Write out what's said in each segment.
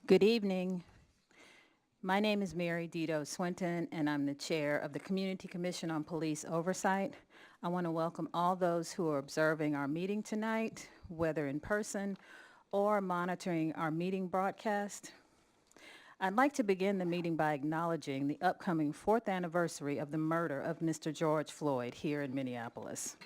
Good evening. My name is Mary Dito Swinton, and I'm the chair of the Community Commission on Police Oversight. I want to welcome all those who are observing our meeting tonight, whether in person or monitoring our meeting broadcast. I'd like to begin the meeting by acknowledging the upcoming 4th anniversary of the murder of Mr. George Floyd here in Minneapolis.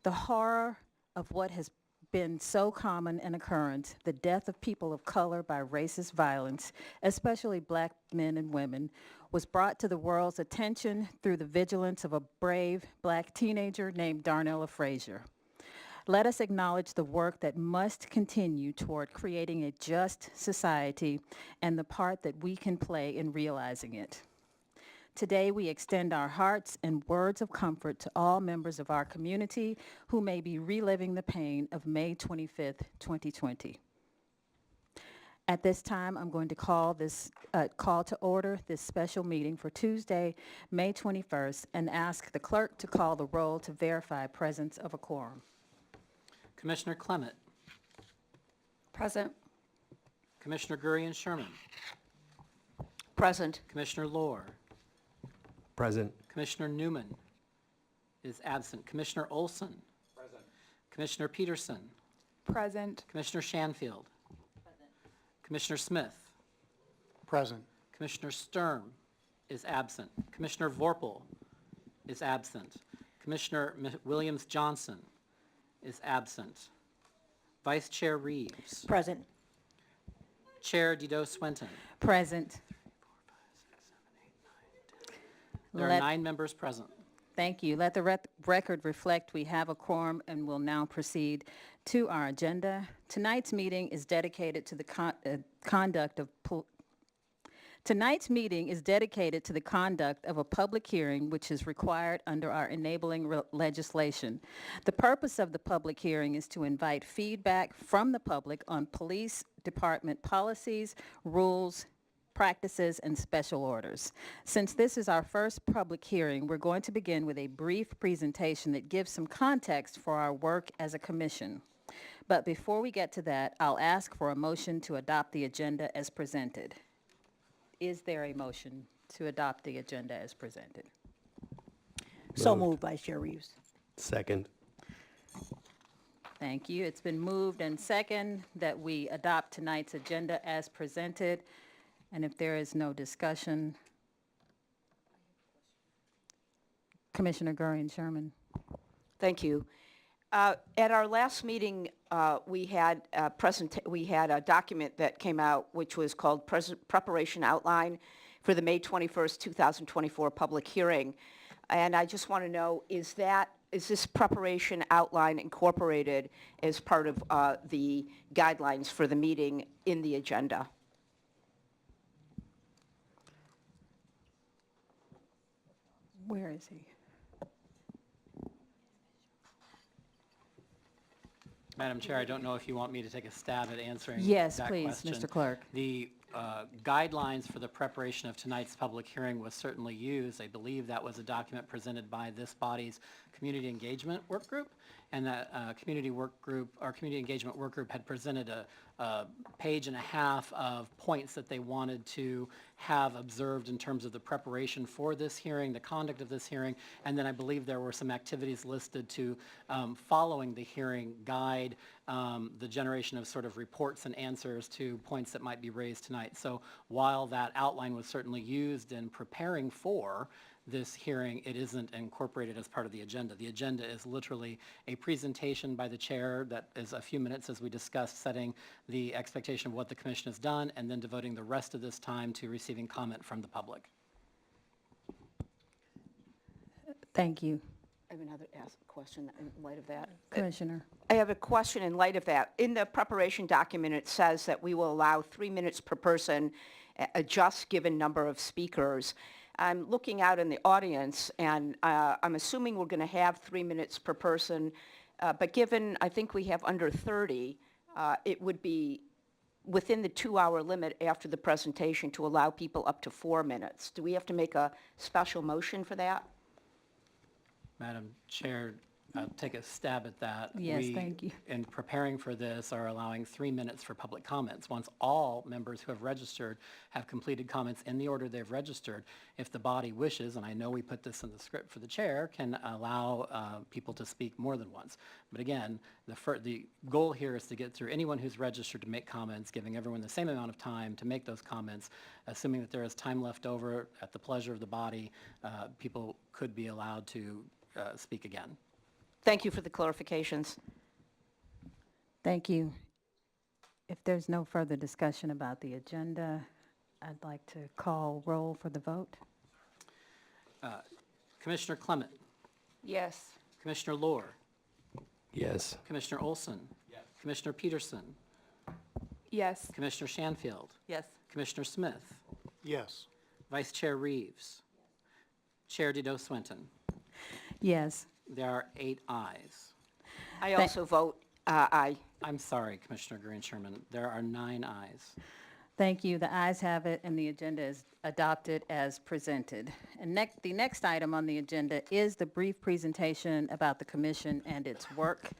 The horror of what has been so common an occurrence, the death of people of color by racist violence, especially black men and women, was brought to the world's attention through the vigilance of a brave black teenager named Darnella Frazier. Let us acknowledge the work that must continue toward creating a just society and the part that we can play in realizing it. Today, we extend our hearts and words of comfort to all members of our community who may be reliving the pain of May 25th, 2020. At this time, I'm going to call to order this special meeting for Tuesday, May 21st, and ask the clerk to call the roll to verify presence of a quorum. Commissioner Clement. Present. Commissioner Gurian Sherman. Present. Commissioner Lohr. Present. Commissioner Newman is absent. Commissioner Olson. Present. Commissioner Peterson. Present. Commissioner Shanfield. Present. Commissioner Smith. Present. Commissioner Sturm is absent. Commissioner Vorpal is absent. Commissioner Williams-Johnson is absent. Vice Chair Reeves. Present. Chair Dito Swinton. Present. There are 9 members present. Thank you. Let the record reflect we have a quorum and will now proceed to our agenda. Tonight's meeting is dedicated to the conduct of a public hearing which is required under our enabling legislation. The purpose of the public hearing is to invite feedback from the public on police department policies, rules, practices, and special orders. Since this is our first public hearing, we're going to begin with a brief presentation that gives some context for our work as a commission. But before we get to that, I'll ask for a motion to adopt the agenda as presented. Is there a motion to adopt the agenda as presented? So moved, Vice Chair Reeves. Second. Thank you. It's been moved and second that we adopt tonight's agenda as presented. And if there is no discussion, Commissioner Gurian Sherman. Thank you. At our last meeting, we had a document that came out which was called Preparation Outline for the May 21st, 2024 public hearing. And I just want to know, is this preparation outline incorporated as part of the guidelines for the meeting in the agenda? Where is he? Madam Chair, I don't know if you want me to take a stab at answering Yes, that please, question. Mr. Clerk. The guidelines for the preparation of tonight's public hearing was certainly used. I believe that was a document presented by this body's Community Engagement Work Group, and that Community Engagement Work Group had presented a page and a half of points that they wanted to have observed in terms of the preparation for this hearing, the conduct of this hearing, and then I believe there were some activities listed to, following the hearing, guide the generation of sort of reports and answers to points that might be raised tonight. So while that outline was certainly used in preparing for this hearing, it isn't incorporated as part of the agenda. The agenda is literally a presentation by the chair that is a few minutes, as we discussed, setting the expectation of what the commission has done and then devoting the rest of this time to receiving comment from the public. Thank you. I have another question in light of that. Commissioner. I have a question in light of that. In the preparation document, it says that we will allow 3 minutes per person, a just given number of speakers. I'm looking out in the audience, and I'm assuming we're going to have 3 minutes per person, but given I think we have under 30, it would be within the 2-hour limit after the presentation to allow people up to 4 minutes. Do we have to make a special motion for that? Madam Chair, take a stab at that. Yes, thank you. In preparing for this, are allowing 3 minutes for public comments. Once all members who have registered have completed comments in the order they've registered, if the body wishes, and I know we put this in the script for the chair, can allow people to speak more than once. But again, the goal here is to get through anyone who's registered to make comments, giving everyone the same amount of time to make those comments. Assuming that there is time left over at the pleasure of the body, people could be allowed to speak again. Thank you for the clarifications. Thank you. If there's no further discussion about the agenda, I'd like to call roll for the vote. Commissioner Clement, Yes. Commissioner Lohr, Yes. Commissioner Olson, Commissioner Peterson, Yes. Commissioner Shanfield, Yes. Commissioner Smith, Yes. Vice Chair Reeves, Chair Dido Swinton. Yes. There are 8 ayes. I also vote aye. I'm sorry, Commissioner Green Sherman. There are 9 ayes. Thank you. The ayes have it, and the agenda is adopted as presented. And the next item on the agenda is the brief presentation about the commission and its work.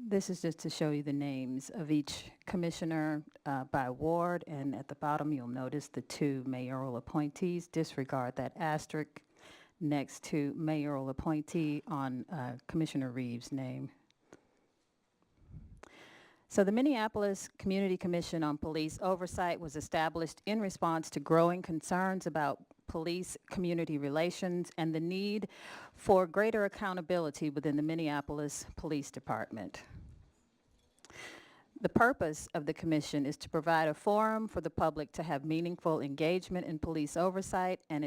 This is just to show you the names of each commissioner by ward, and at the bottom you'll notice the 2 mayoral appointees. Disregard that asterisk next to mayoral appointee on Commissioner Reeves' name. So the Minneapolis Community Commission on Police Oversight was established in response to growing concerns about police-community relations and the need for greater accountability within the Minneapolis Police Department. The purpose of the commission is to provide a forum for the public to have meaningful engagement in police oversight, and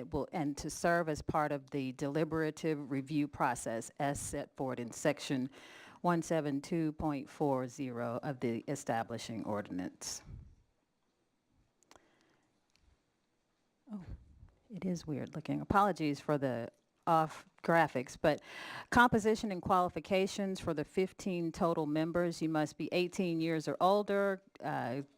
to serve as part of the deliberative review process as set forth in section 172.40 of the establishing ordinance. Oh, it is weird looking. Apologies for the off graphics, but composition and qualifications for the 15 total members: you must be 18 years or older,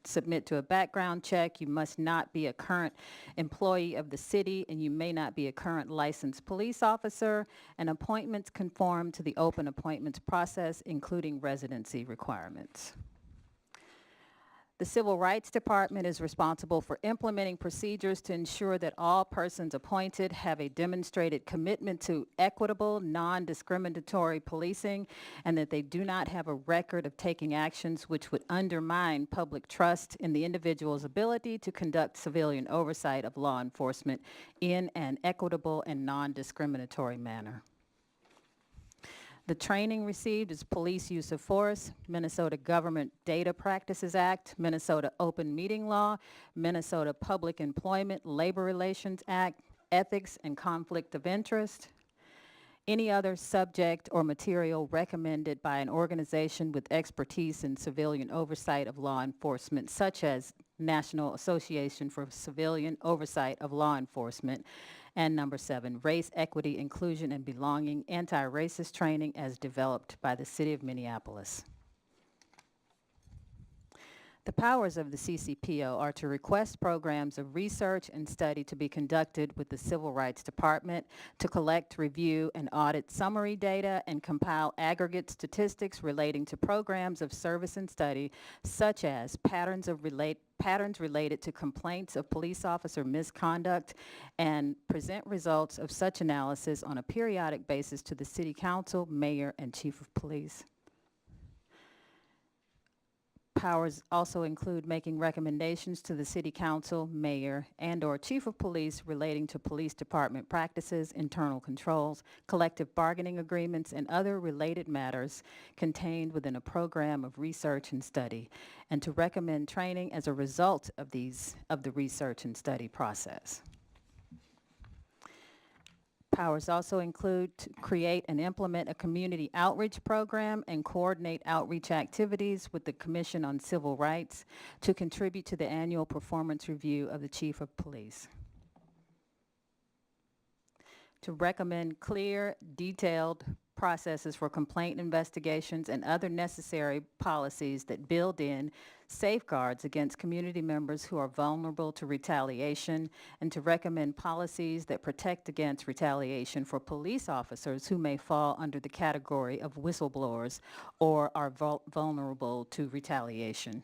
submit to a background check, you must not be a current employee of the city, and you may not be a current licensed police officer, and appointments conform to the open appointments process, including residency requirements. The Civil Rights Department is responsible for implementing procedures to ensure that all persons appointed have a demonstrated commitment to equitable, non-discriminatory policing, and that they do not have a record of taking actions which would undermine public trust in the individual's ability to conduct civilian oversight of law enforcement in an equitable and non-discriminatory manner. The training received is Police Use of Force, Minnesota Government Data Practices Act, Minnesota Open Meeting Law, Minnesota Public Employment Labor Relations Act, Ethics and Conflict of Interest, any other subject or material recommended by an organization with expertise in civilian oversight of law enforcement, such as National Association for Civilian Oversight of Law Enforcement. And number 7, race, equity, inclusion, and belonging, anti-racist training as developed by the City of Minneapolis. The powers of the CCPO are to request programs of research and study to be conducted with the Civil Rights Department, to collect, review, and audit summary data, and compile aggregate statistics relating to programs of service and study, such as patterns related to complaints of police officer misconduct, and present results of such analysis on a periodic basis to the City Council, Mayor, and Chief of Police. Powers also include making recommendations to the City Council, Mayor, and/or Chief of Police relating to police department practices, internal controls, collective bargaining agreements, and other related matters contained within a program of research and study, and to recommend training as a result of the research and study process. Powers also include to create and implement a community outreach program and coordinate outreach activities with the Commission on Civil Rights, to contribute to the annual performance review of the Chief of Police, to recommend clear, detailed processes for complaint investigations, and other necessary policies that build in safeguards against community members who are vulnerable to retaliation, and to recommend policies that protect against retaliation for police officers who may fall under the category of whistleblowers or are vulnerable to retaliation.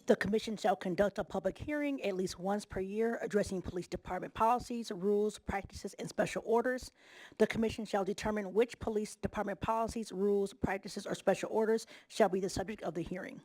The commission shall conduct a public hearing at least once per year addressing police department policies, rules, practices, and special orders. The commission shall determine which police department policies, rules, practices, or special orders shall be the subject of the hearing.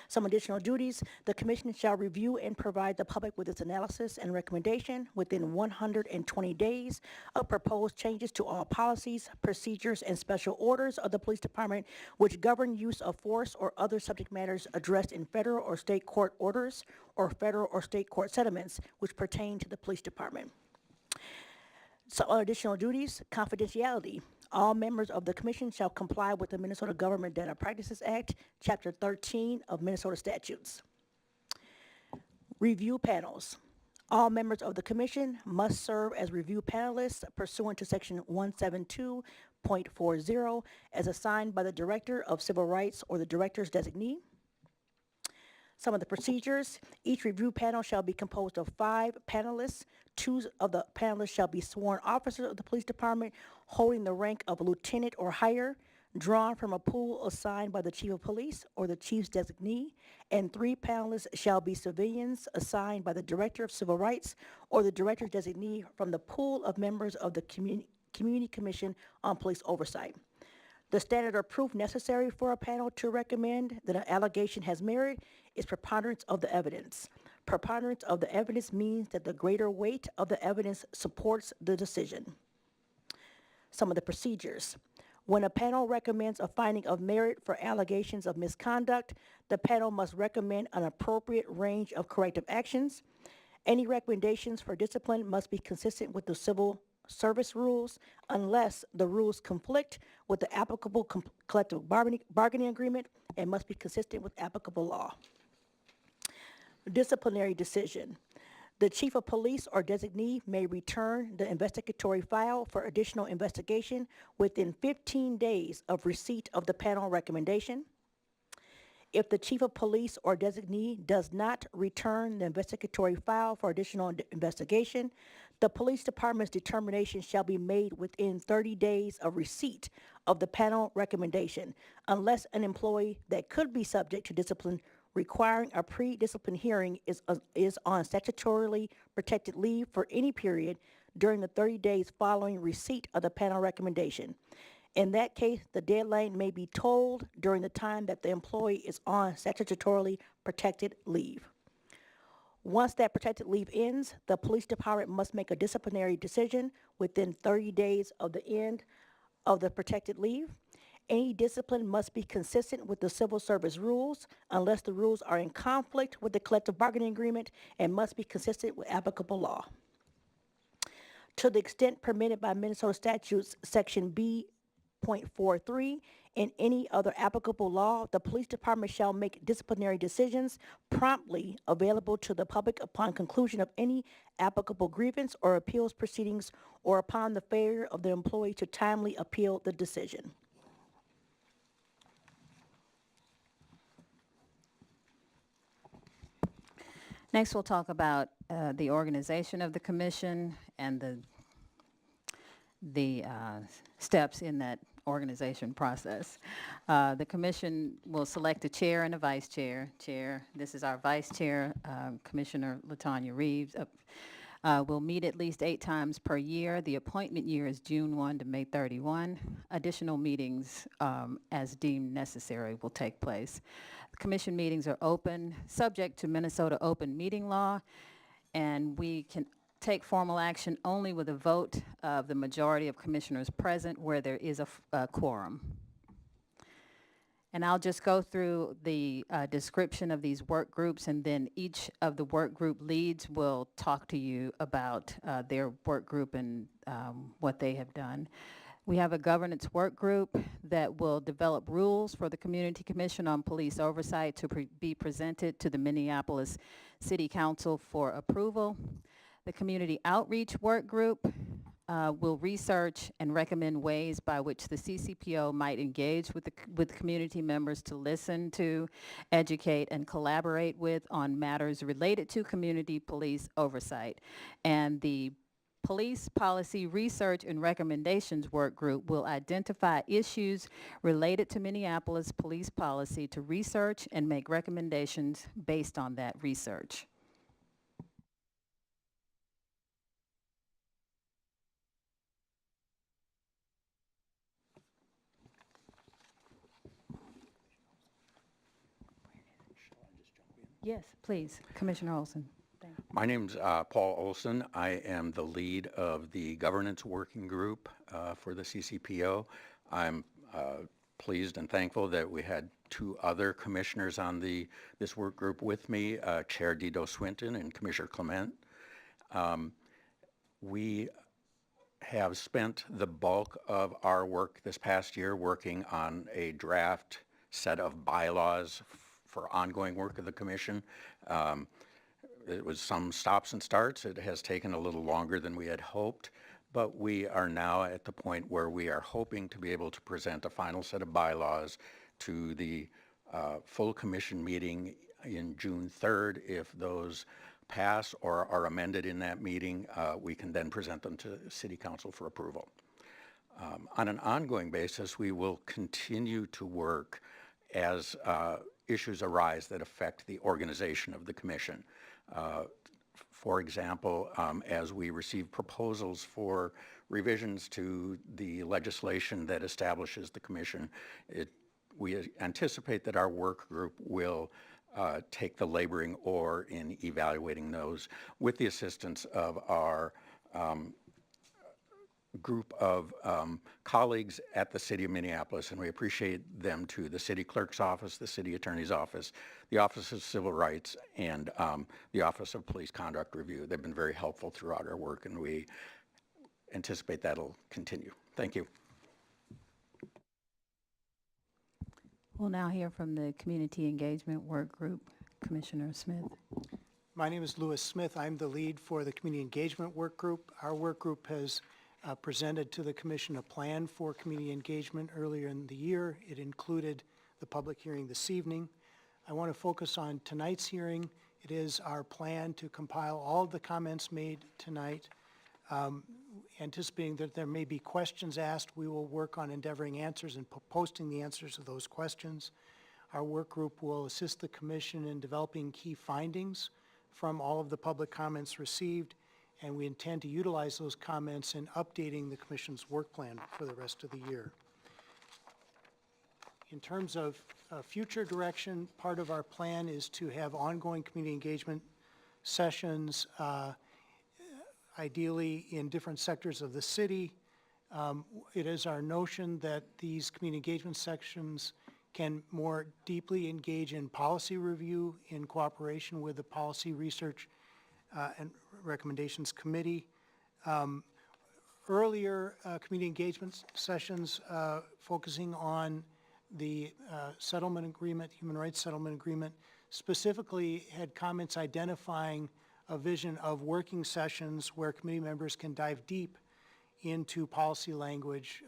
Some additional duties: the commission shall review and provide the public with its analysis and recommendation within 120 days of proposed changes to all policies, procedures, and special orders of the police department which govern use of force or other subject matters addressed in federal or state court orders or federal or state court settlements which pertain to the police department. Some additional duties: confidentiality. All members of the commission shall comply with the Minnesota Government Data Practices Act, Chapter 13 of Minnesota statutes. Review panels. All members of the commission must serve as review panelists pursuant to Section 172.40 as assigned by the Director of Civil Rights or the Director's designee. Some of the procedures: each review panel shall be composed of 5 panelists. 2 of the panelists shall be sworn officers of the police department holding the rank of lieutenant or higher, drawn from a pool assigned by the chief of police or the chief's designee, and 3 panelists shall be civilians assigned by the Director of Civil Rights or the Director's designee from the pool of members of the Community Commission on Police Oversight. The standard of proof necessary for a panel to recommend that an allegation has merit is preponderance of the evidence. Preponderance of the evidence means that the greater weight of the evidence supports the decision. Some of the procedures: when a panel recommends a finding of merit for allegations of misconduct, the panel must recommend an appropriate range of corrective actions. Any recommendations for discipline must be consistent with the civil service rules unless the rules conflict with the applicable collective bargaining agreement and must be consistent with applicable law. Disciplinary decision. The chief of police or designee may return the investigatory file for additional investigation within 15 days of receipt of the panel recommendation. If the chief of police or designee does not return the investigatory file for additional investigation, the police department's determination shall be made within 30 days of receipt of the panel recommendation, unless an employee that could be subject to discipline requiring a pre-discipline hearing is on statutorily protected leave for any period during the 30 days following receipt of the panel recommendation. In that case, the deadline may be tolled during the time that the employee is on statutorily protected leave. Once that protected leave ends, the police department must make a disciplinary decision within 30 days of the end of the protected leave. Any discipline must be consistent with the civil service rules unless the rules are in conflict with the collective bargaining agreement and must be consistent with applicable law. To the extent permitted by Minnesota statutes, Section B.43, and any other applicable law, the police department shall make disciplinary decisions promptly available to the public upon conclusion of any applicable grievance or appeals proceedings or upon the failure of the employee to timely appeal the decision. Next, we'll talk about the organization of the commission and the steps in that organization process. The commission will select a chair and a vice chair. This is our vice chair, Commissioner LaTanya Reeves. We'll meet at least 8 times per year. The appointment year is June 1 to May 31. Additional meetings, as deemed necessary, will take place. The commission meetings are open, subject to Minnesota open meeting law, and we can take formal action only with a vote of the majority of commissioners present where there is a quorum. And I'll just go through the description of these work groups, and then each of the work group leads will talk to you about their work group and what they have done. We have a governance work group that will develop rules for the Community Commission on Police Oversight to be presented to the Minneapolis City Council for approval. The Community Outreach Work Group will research and recommend ways by which the CCPO might engage with community members to listen to, educate, and collaborate with on matters related to community police oversight. And the Police Policy Research and Recommendations Work Group will identify issues related to Minneapolis police policy to research and make recommendations based on that research. Yes, please, Commissioner Olson. My name's Paul Olson. I am the lead of the governance working group for the CCPO. I'm pleased and thankful that we had two other commissioners on this work group with me, Chair Dido Swinton and Commissioner Clement. We have spent the bulk of our work this past year working on a draft set of bylaws for ongoing work of the commission. It was some stops and starts. It has taken a little longer than we had hoped, but we are now at the point where we are hoping to be able to present a final set of bylaws to the full commission meeting in June 3rd. If those pass or are amended in that meeting, we can then present them to City Council for approval. On an ongoing basis, we will continue to work as issues arise that affect the organization of the commission. For example, as we receive proposals for revisions to the legislation that establishes the commission, we anticipate that our work group will take the laboring oar in evaluating those with the assistance of our group of colleagues at the City of Minneapolis, and we appreciate them too, the City Clerk's Office, the City Attorney's Office, the Office of Civil Rights, and the Office of Police Conduct Review. They've been very helpful throughout our work, and we anticipate that'll continue. Thank you. We'll now hear from the Community Engagement Work Group, Commissioner Smith. My name is Louis Smith. I'm the lead for the Community Engagement Work Group. Our work group has presented to the Commission a plan for community engagement earlier in the year. It included the public hearing this evening. I want to focus on tonight's hearing. It is our plan to compile all of the comments made tonight. Anticipating that there may be questions asked, we will work on endeavoring answers and posting the answers of those questions. Our work group will assist the Commission in developing key findings from all of the public comments received, and we intend to utilize those comments in updating the Commission's work plan for the rest of the year. In terms of future direction, part of our plan is to have ongoing community engagement sessions, ideally in different sectors of the city. It is our notion that these community engagement sections can more deeply engage in policy review in cooperation with the Policy Research and Recommendations Committee. Earlier community engagement sessions focusing on the settlement agreement, human rights settlement agreement, specifically had comments identifying a vision of working sessions where committee members can dive deep into policy language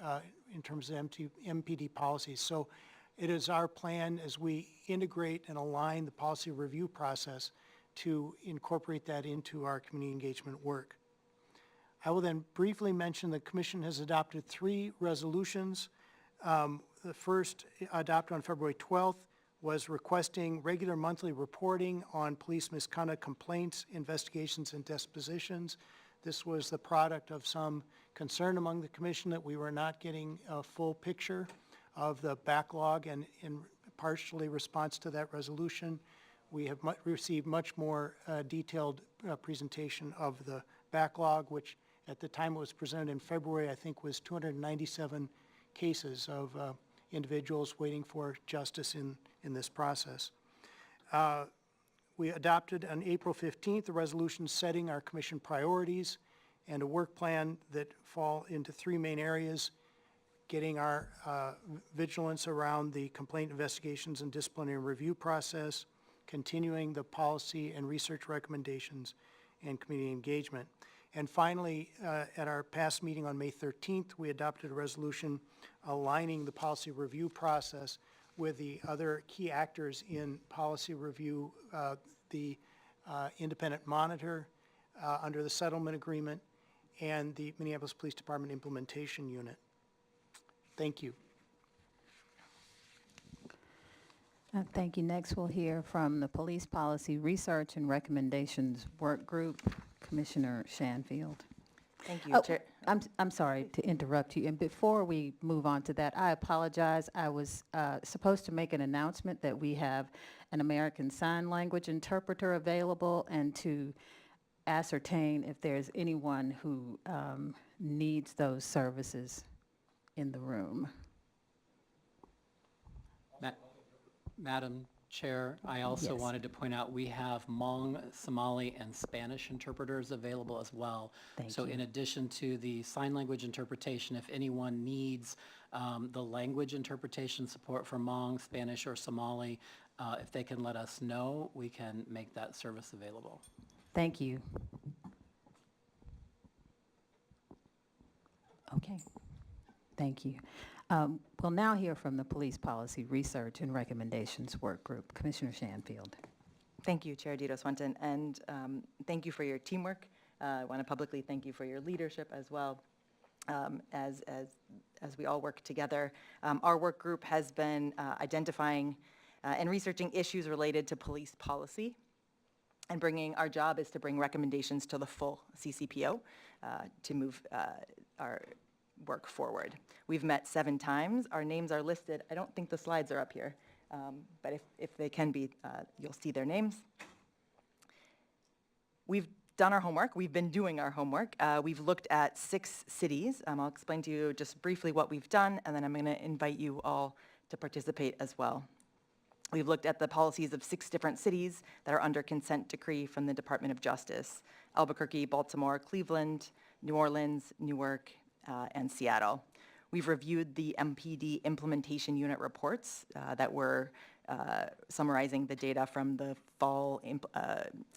in terms of MPD policies. So it is our plan as we integrate and align the policy review process to incorporate that into our community engagement work. I will then briefly mention the Commission has adopted 3 resolutions. The first, adopted on February 12th, was requesting regular monthly reporting on police misconduct complaints, investigations, and dispositions. This was the product of some concern among the Commission that we were not getting a full picture of the backlog, and in partially response to that resolution, we have received much more detailed presentation of the backlog, which at the time it was presented in February, I think was 297 cases of individuals waiting for justice in this process. We adopted on April 15th a resolution setting our Commission priorities and a work plan that fall into 3 main areas: getting our vigilance around the complaint investigations and disciplinary review process, continuing the policy and research recommendations, and community engagement. And finally, at our past meeting on May 13th, we adopted a resolution aligning the policy review process with the other key actors in policy review, the independent monitor under the settlement agreement, and the Minneapolis Police Department Implementation Unit. Thank you. Thank you. Next, we'll hear from the Police Policy Research and Recommendations Work Group, Commissioner Shanfield. Thank you, Oh, Chair. I'm sorry to interrupt you. And before we move on to that, I apologize. I was supposed to make an announcement that we have an American Sign Language interpreter available, and to ascertain if there's anyone who needs those services in the room. Madam Chair, I also Yes. wanted to point out we have Hmong, Somali, and Spanish interpreters available as well. Thank So you. in addition to the sign language interpretation, if anyone needs the language interpretation support for Hmong, Spanish, or Somali, if they can let us know, we can make that service available. Thank you. Okay. Thank you. We'll now hear from the Police Policy Research and Recommendations Work Group. Commissioner Shanfield. Thank you, Chair Dito Swenton, and thank you for your teamwork. I want to publicly thank you for your leadership as well, as we all work together. Our work group has been identifying and researching issues related to police policy, and our job is to bring recommendations to the full CCPO to move our work forward. We've met 7 times. Our names are listed. I don't think the slides are up here, but if they can be, you'll see their names. We've done our homework. We've been doing our homework. We've looked at 6 cities. I'll explain to you just briefly what we've done, and then I'm going to invite you all to participate as well. We've looked at the policies of 6 different cities that are under consent decree from the Department of Justice: Albuquerque, Baltimore, Cleveland, New Orleans, Newark, and Seattle. We've reviewed the MPD Implementation Unit reports that were summarizing the data from the fall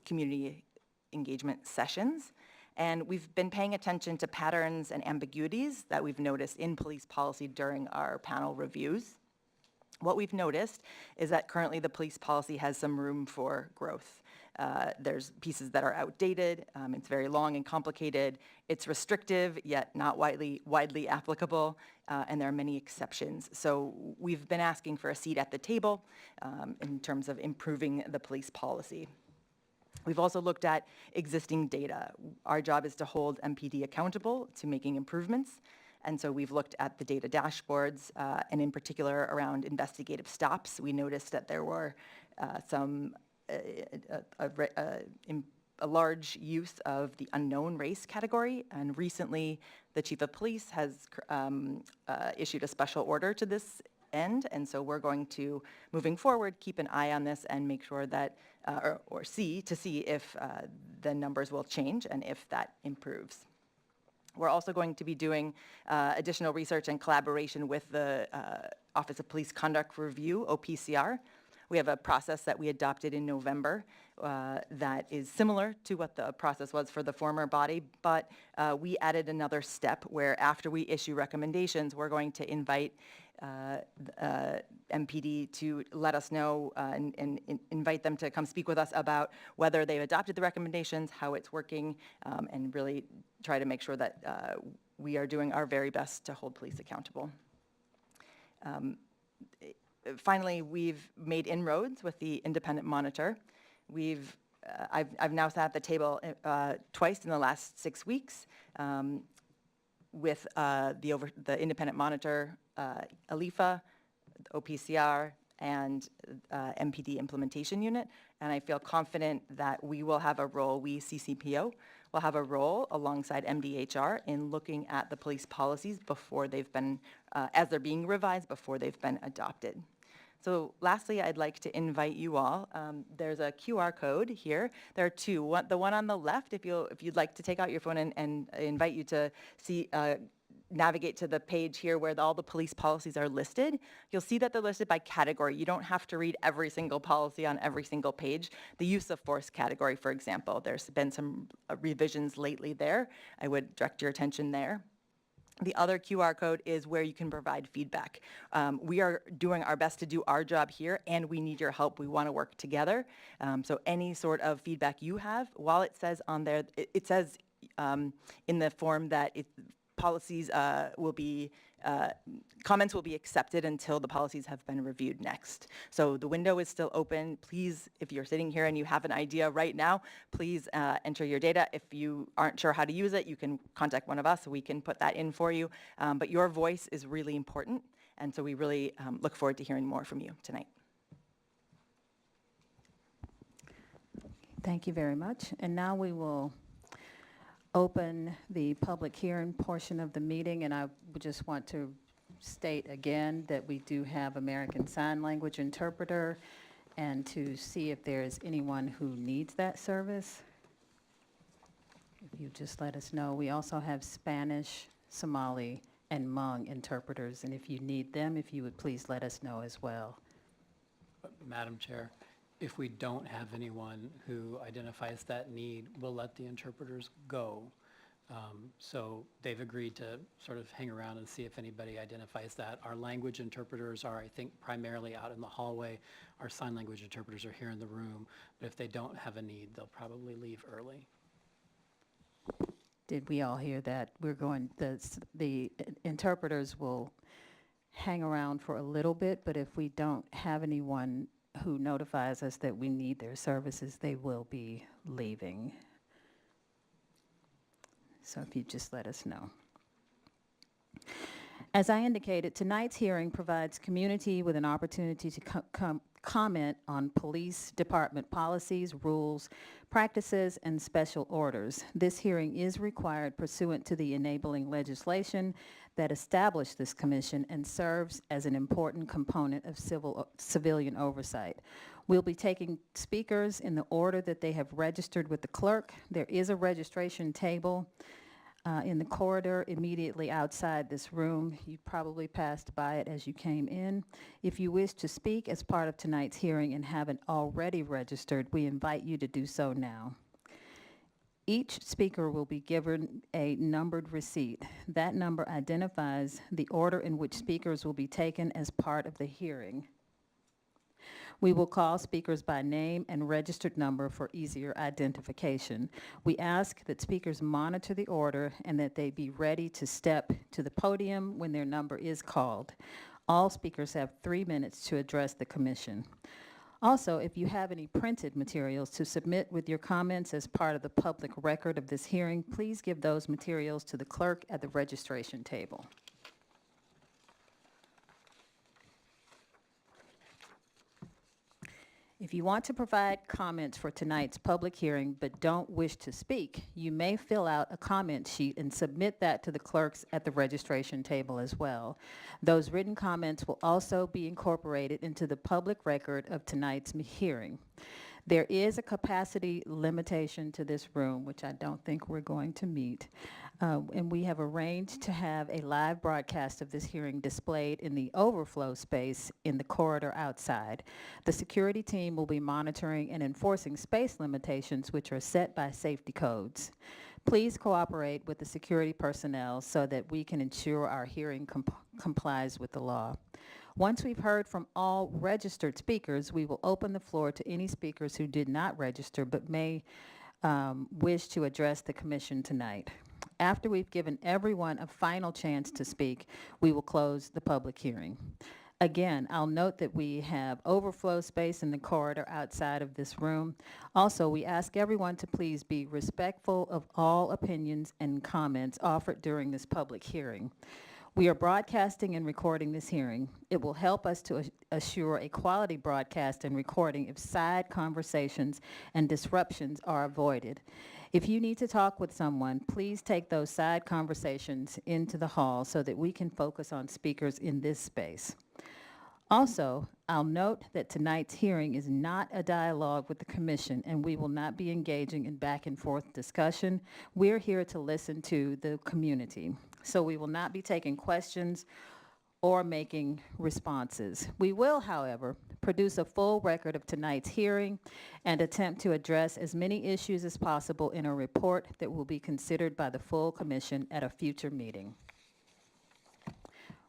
community engagement sessions. And we've been paying attention to patterns and ambiguities that we've noticed in police policy during our panel reviews. What we've noticed is that currently the police policy has some room for growth. There's pieces that are outdated, it's very long and complicated, it's restrictive yet not widely applicable, and there are many exceptions. So we've been asking for a seat at the table in terms of improving the police policy. We've also looked at existing data. Our job is to hold MPD accountable to making improvements. And so we've looked at the data dashboards, and in particular around investigative stops. We noticed that there were a large use of the unknown race category, and recently the Chief of Police has issued a special order to this end, and so we're going to, moving forward, keep an eye on this and make sure that, or see if the numbers will change and if that improves. We're also going to be doing additional research and collaboration with the Office of Police Conduct Review, OPCR. We have a process that we adopted in November that is similar to what the process was for the former body, but we added another step where after we issue recommendations, we're going to invite MPD to let us know and invite them to come speak with us about whether they've adopted the recommendations, how it's working, and really try to make sure that we are doing our very best to hold police accountable. Finally, we've made inroads with the independent monitor. I've now sat at the table twice in the last 6 weeks with the independent monitor, ALIFA, OPCR, and MPD Implementation Unit, and I feel confident that we will have a role, we CCPO will have a role alongside MDHR in looking at the police policies before they've been, as they're being revised, before they've been adopted. So lastly, I'd like to invite you all. There's a QR code here. There are 2. The one on the left, if you'd like to take out your phone and invite you to see, navigate to the page here where all the police policies are listed, you'll see that they're listed by category. You don't have to read every single policy on every single page. The use of force category, for example, there's been some revisions lately there. I would direct your attention there. The other QR code is where you can provide feedback. We are doing our best to do our job here, and we need your help. We want to work together. So any sort of feedback you have, while it says on there, it says in the form that policies will be, comments will be accepted until the policies have been reviewed next. So the window is still open. Please, if you're sitting here and you have an idea right now, please enter your data. If you aren't sure how to use it, you can contact one of us. We can put that in for you. But your voice is really important. And so we really look forward to hearing more from you tonight. Thank you very much. And now we will open the public hearing portion of the meeting, and I would just want to state again that we do have American Sign Language interpreter, and to see if there is anyone who needs that service. If you just let us know. We also have Spanish, Somali, and Hmong interpreters, and if you need them, if you would please let us know as well. Madam Chair, if we don't have anyone who identifies that need, we'll let the interpreters go. So they've agreed to sort of hang around and see if anybody identifies that. Our language interpreters are, I think, primarily out in the hallway. Our sign language interpreters are here in the room. But if they don't have a need, they'll probably leave early. Did we all hear that? We're going, the interpreters will hang around for a little bit, but if we don't have anyone who notifies us that we need their services, they will be leaving. So if you just let us know. As I indicated, tonight's hearing provides community with an opportunity to comment on police department policies, rules, practices, and special orders. This hearing is required pursuant to the enabling legislation that established this commission and serves as an important component of civilian oversight. We'll be taking speakers in the order that they have registered with the clerk. There is a registration table in the corridor immediately outside this room. You probably passed by it as you came in. If you wish to speak as part of tonight's hearing and haven't already registered, we invite you to do so now. Each speaker will be given a numbered receipt. That number identifies the order in which speakers will be taken as part of the hearing. We will call speakers by name and registered number for easier identification. We ask that speakers monitor the order and that they be ready to step to the podium when their number is called. All speakers have 3 minutes to address the commission. Also, if you have any printed materials to submit with your comments as part of the public record of this hearing, please give those materials to the clerk at the registration table. If you want to provide comments for tonight's public hearing but don't wish to speak, you may fill out a comment sheet and submit that to the clerks at the registration table as well. Those written comments will also be incorporated into the public record of tonight's hearing. There is a capacity limitation to this room, which I don't think we're going to meet. And we have arranged to have a live broadcast of this hearing displayed in the overflow space in the corridor outside. The security team will be monitoring and enforcing space limitations which are set by safety codes. Please cooperate with the security personnel so that we can ensure our hearing complies with the law. Once we've heard from all registered speakers, we will open the floor to any speakers who did not register but may wish to address the commission tonight. After we've given everyone a final chance to speak, we will close the public hearing. Again, I'll note that we have overflow space in the corridor outside of this room. Also, we ask everyone to please be respectful of all opinions and comments offered during this public hearing. We are broadcasting and recording this hearing. It will help us to assure a quality broadcast and recording if side conversations and disruptions are avoided. If you need to talk with someone, please take those side conversations into the hall so that we can focus on speakers in this space. Also, I'll note that tonight's hearing is not a dialogue with the commission, and we will not be engaging in back and forth discussion. We're here to listen to the community. so we will not be taking questions or making responses. We will, however, produce a full record of tonight's hearing and attempt to address as many issues as possible in a report that will be considered by the full commission at a future meeting.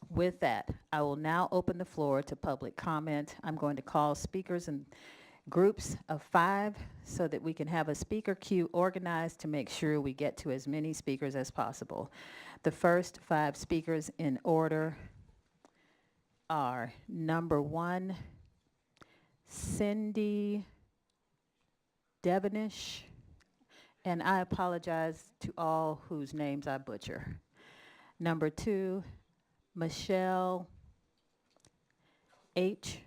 With that, I will now open the floor to public comment. I'm going to call speakers in groups of 5 so that we can have a speaker queue organized to make sure we get to as many speakers as possible. The first 5 speakers in order are number 1, Cindy Devenish, and I apologize to all whose names I butcher. Number 2, Michelle H.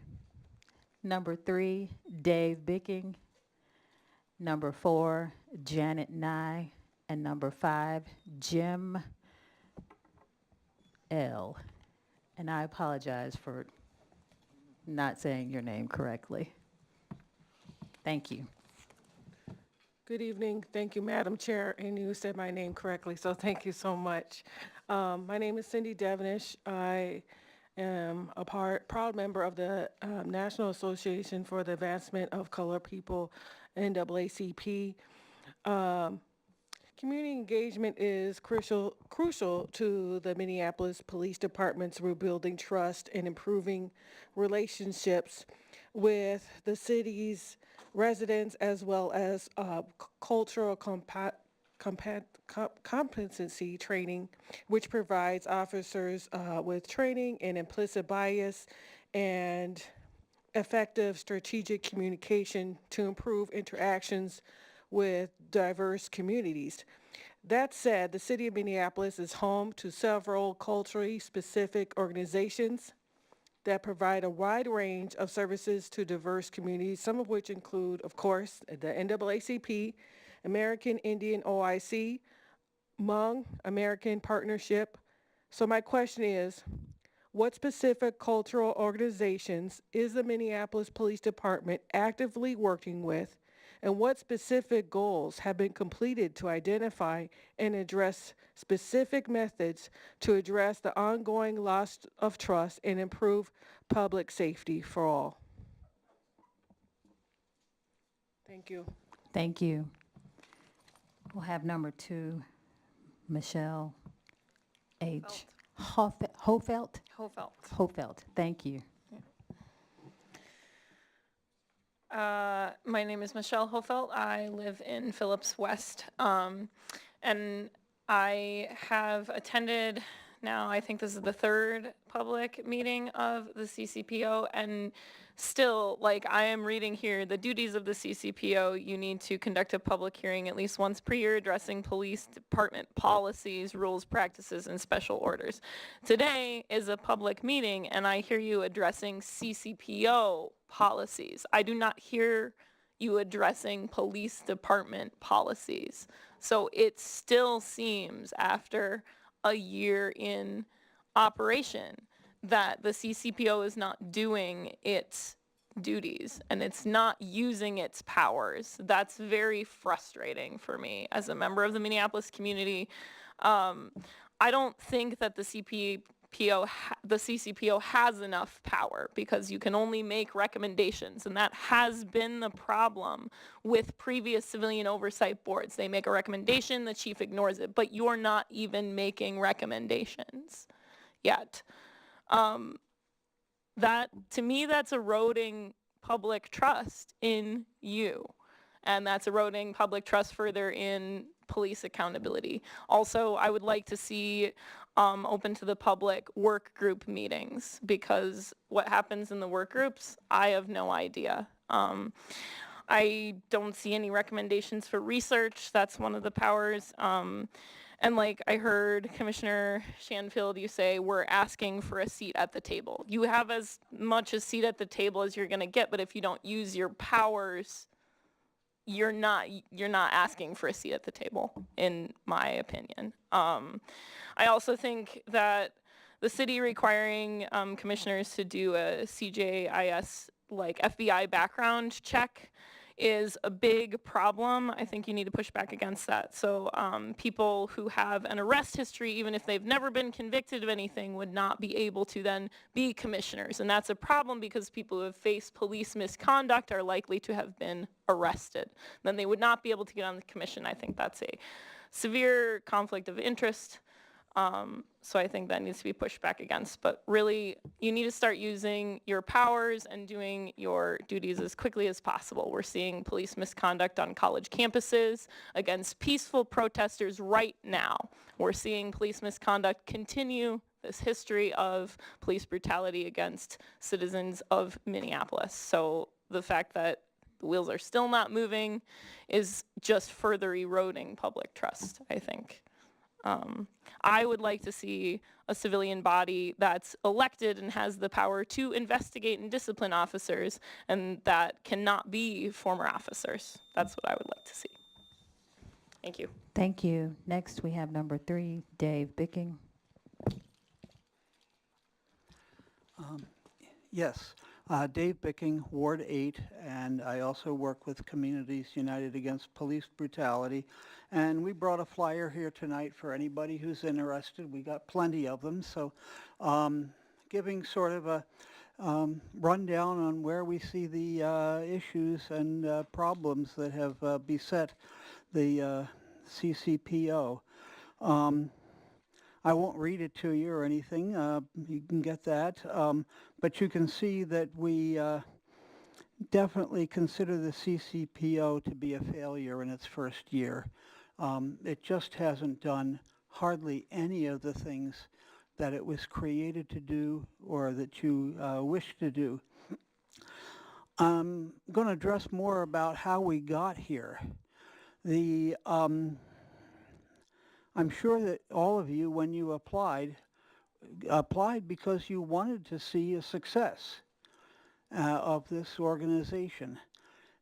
Number 3, Dave Bicking. Number 4, Janet Nye. And number 5, Jim L. And I apologize for not saying your name correctly. Thank you. Good evening. Thank you, Madam Chair, and you said my name correctly, so thank you so much. My name is Cindy Devenish. I am a proud member of the National Association for the Advancement of Colored People, NAACP. Community engagement is crucial to the Minneapolis Police Department's rebuilding trust and improving relationships with the city's residents, as well as cultural competency training, which provides officers with training in implicit bias and effective strategic communication to improve interactions with diverse communities. That said, the city of Minneapolis is home to several culturally specific organizations that provide a wide range of services to diverse communities, some of which include, of course, the NAACP, American Indian OIC, Hmong American Partnership. So my question is, what specific cultural organizations is the Minneapolis Police Department actively working with, and what specific goals have been completed to identify and address specific methods to address the ongoing loss of trust and improve public safety for all? Thank you. Thank you. We'll have number 2, Michelle H. Hofelt? Hofelt. Thank you. My name is Michelle Hofelt. I live in Phillips West, and I have attended now, I think this is the 3rd public meeting of the CCPO, and still, like I am reading here, the duties of the CCPO, you need to conduct a public hearing at least once per year addressing police department policies, rules, practices, and special orders. Today is a public meeting, and I hear you addressing CCPO policies. I do not hear you addressing police department policies. So it still seems, after a year in operation, that the CCPO is not doing its duties and it's not using its powers. That's very frustrating for me as a member of the Minneapolis community. I don't think that the CCPO has enough power, because you can only make recommendations, and that has been the problem with previous civilian oversight boards. They make a recommendation, the chief ignores it, but you're not even making recommendations yet. That, to me, that's eroding public trust in you, and that's eroding public trust further in police accountability. Also, I would like to see open to the public work group meetings, because what happens in the work groups, I have no idea. I don't see any recommendations for research. That's one of the powers. And like I heard Commissioner Shanfield, you say, we're asking for a seat at the table. You have as much a seat at the table as you're gonna get, but if you don't use your powers, you're not asking for a seat at the table, in my opinion. I also think that the city requiring commissioners to do a CJIS, like FBI background check, is a big problem. I think you need to push back against that. So people who have an arrest history, even if they've never been convicted of anything, would not be able to then be commissioners. And that's a problem because people who have faced police misconduct are likely to have been arrested. Then they would not be able to get on the commission. I think that's a severe conflict of interest. So I think that needs to be pushed back against. But really, you need to start using your powers and doing your duties as quickly as possible. We're seeing police misconduct on college campuses against peaceful protesters right now. We're seeing police misconduct continue, this history of police brutality against citizens of Minneapolis. So the fact that the wheels are still not moving is just further eroding public trust, I think. I would like to see a civilian body that's elected and has the power to investigate and discipline officers, and that cannot be former officers. That's what I would like to see. Thank you. Thank you. Next, we have number 3, Dave Bicking. Yes, Dave Bicking, Ward 8, and I also work with Communities United Against Police Brutality. And we brought a flyer here tonight for anybody who's interested. We got plenty of them, so giving sort of a rundown on where we see the issues and problems that have beset the CCPO. I won't read it to you or anything. You can get that. But you can see that we definitely consider the CCPO to be a failure in its first year. It just hasn't done hardly any of the things that it was created to do or that you wish to do. I'm going to address more about how we got here. I'm sure that all of you, when you applied because you wanted to see a success of this organization.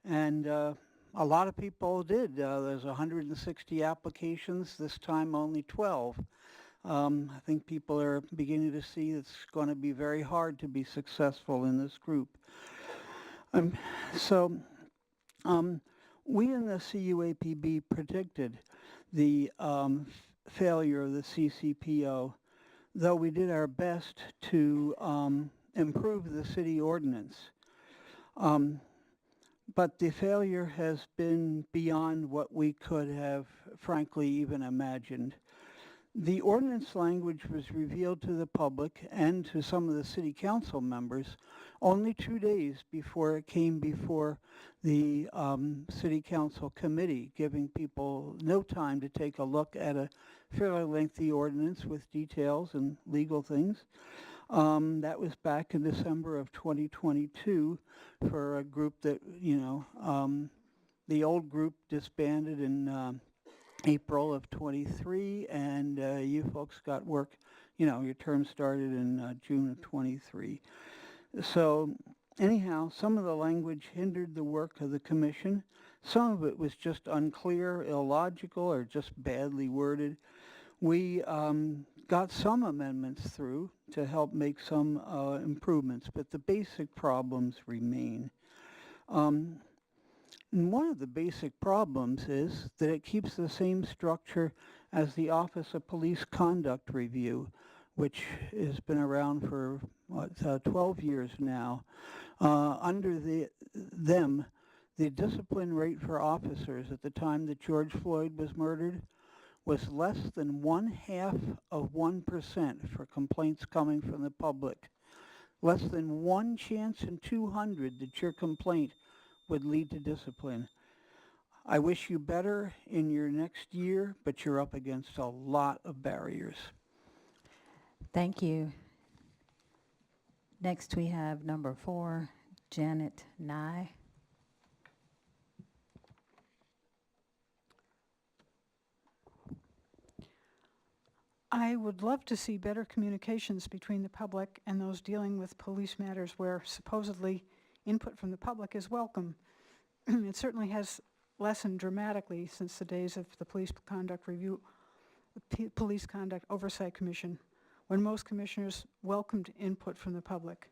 And a lot of people did. There's 160 applications, this time only 12. I think people are beginning to see it's going to be very hard to be successful in this group. We in the CUAPB predicted the failure of the CCPO, though we did our best to improve the city ordinance. But the failure has been beyond what we could have, frankly, even imagined. The ordinance language was revealed to the public and to some of the city council members only 2 days before it came before the city council committee, giving people no time to take a look at a fairly lengthy ordinance with details and legal things. That was back in December of 2022 for a group that, the old group disbanded in April of 23, and you folks got work, your term started in June of 23. So anyhow, some of the language hindered the work of the commission. Some of it was just unclear, illogical, or just badly worded. We got some amendments through to help make some improvements, but the basic problems remain. And one of the basic problems is that it keeps the same structure as the Office of Police Conduct Review, which has been around for 12 years now. Under them, the discipline rate for officers at the time that George Floyd was murdered was less than 0.5% for complaints coming from the public. Less than 1 chance in 200 that your complaint would lead to discipline. I wish you better in your next year, but you're up against a lot of barriers. Thank you. Next, we have number 4, Janet Nye. I would love to see better communications between the public and those dealing with police matters where supposedly input from the public is welcome. It certainly has lessened dramatically since the days of the Police Conduct Review, Police Conduct Oversight Commission, when most commissioners welcomed input from the public.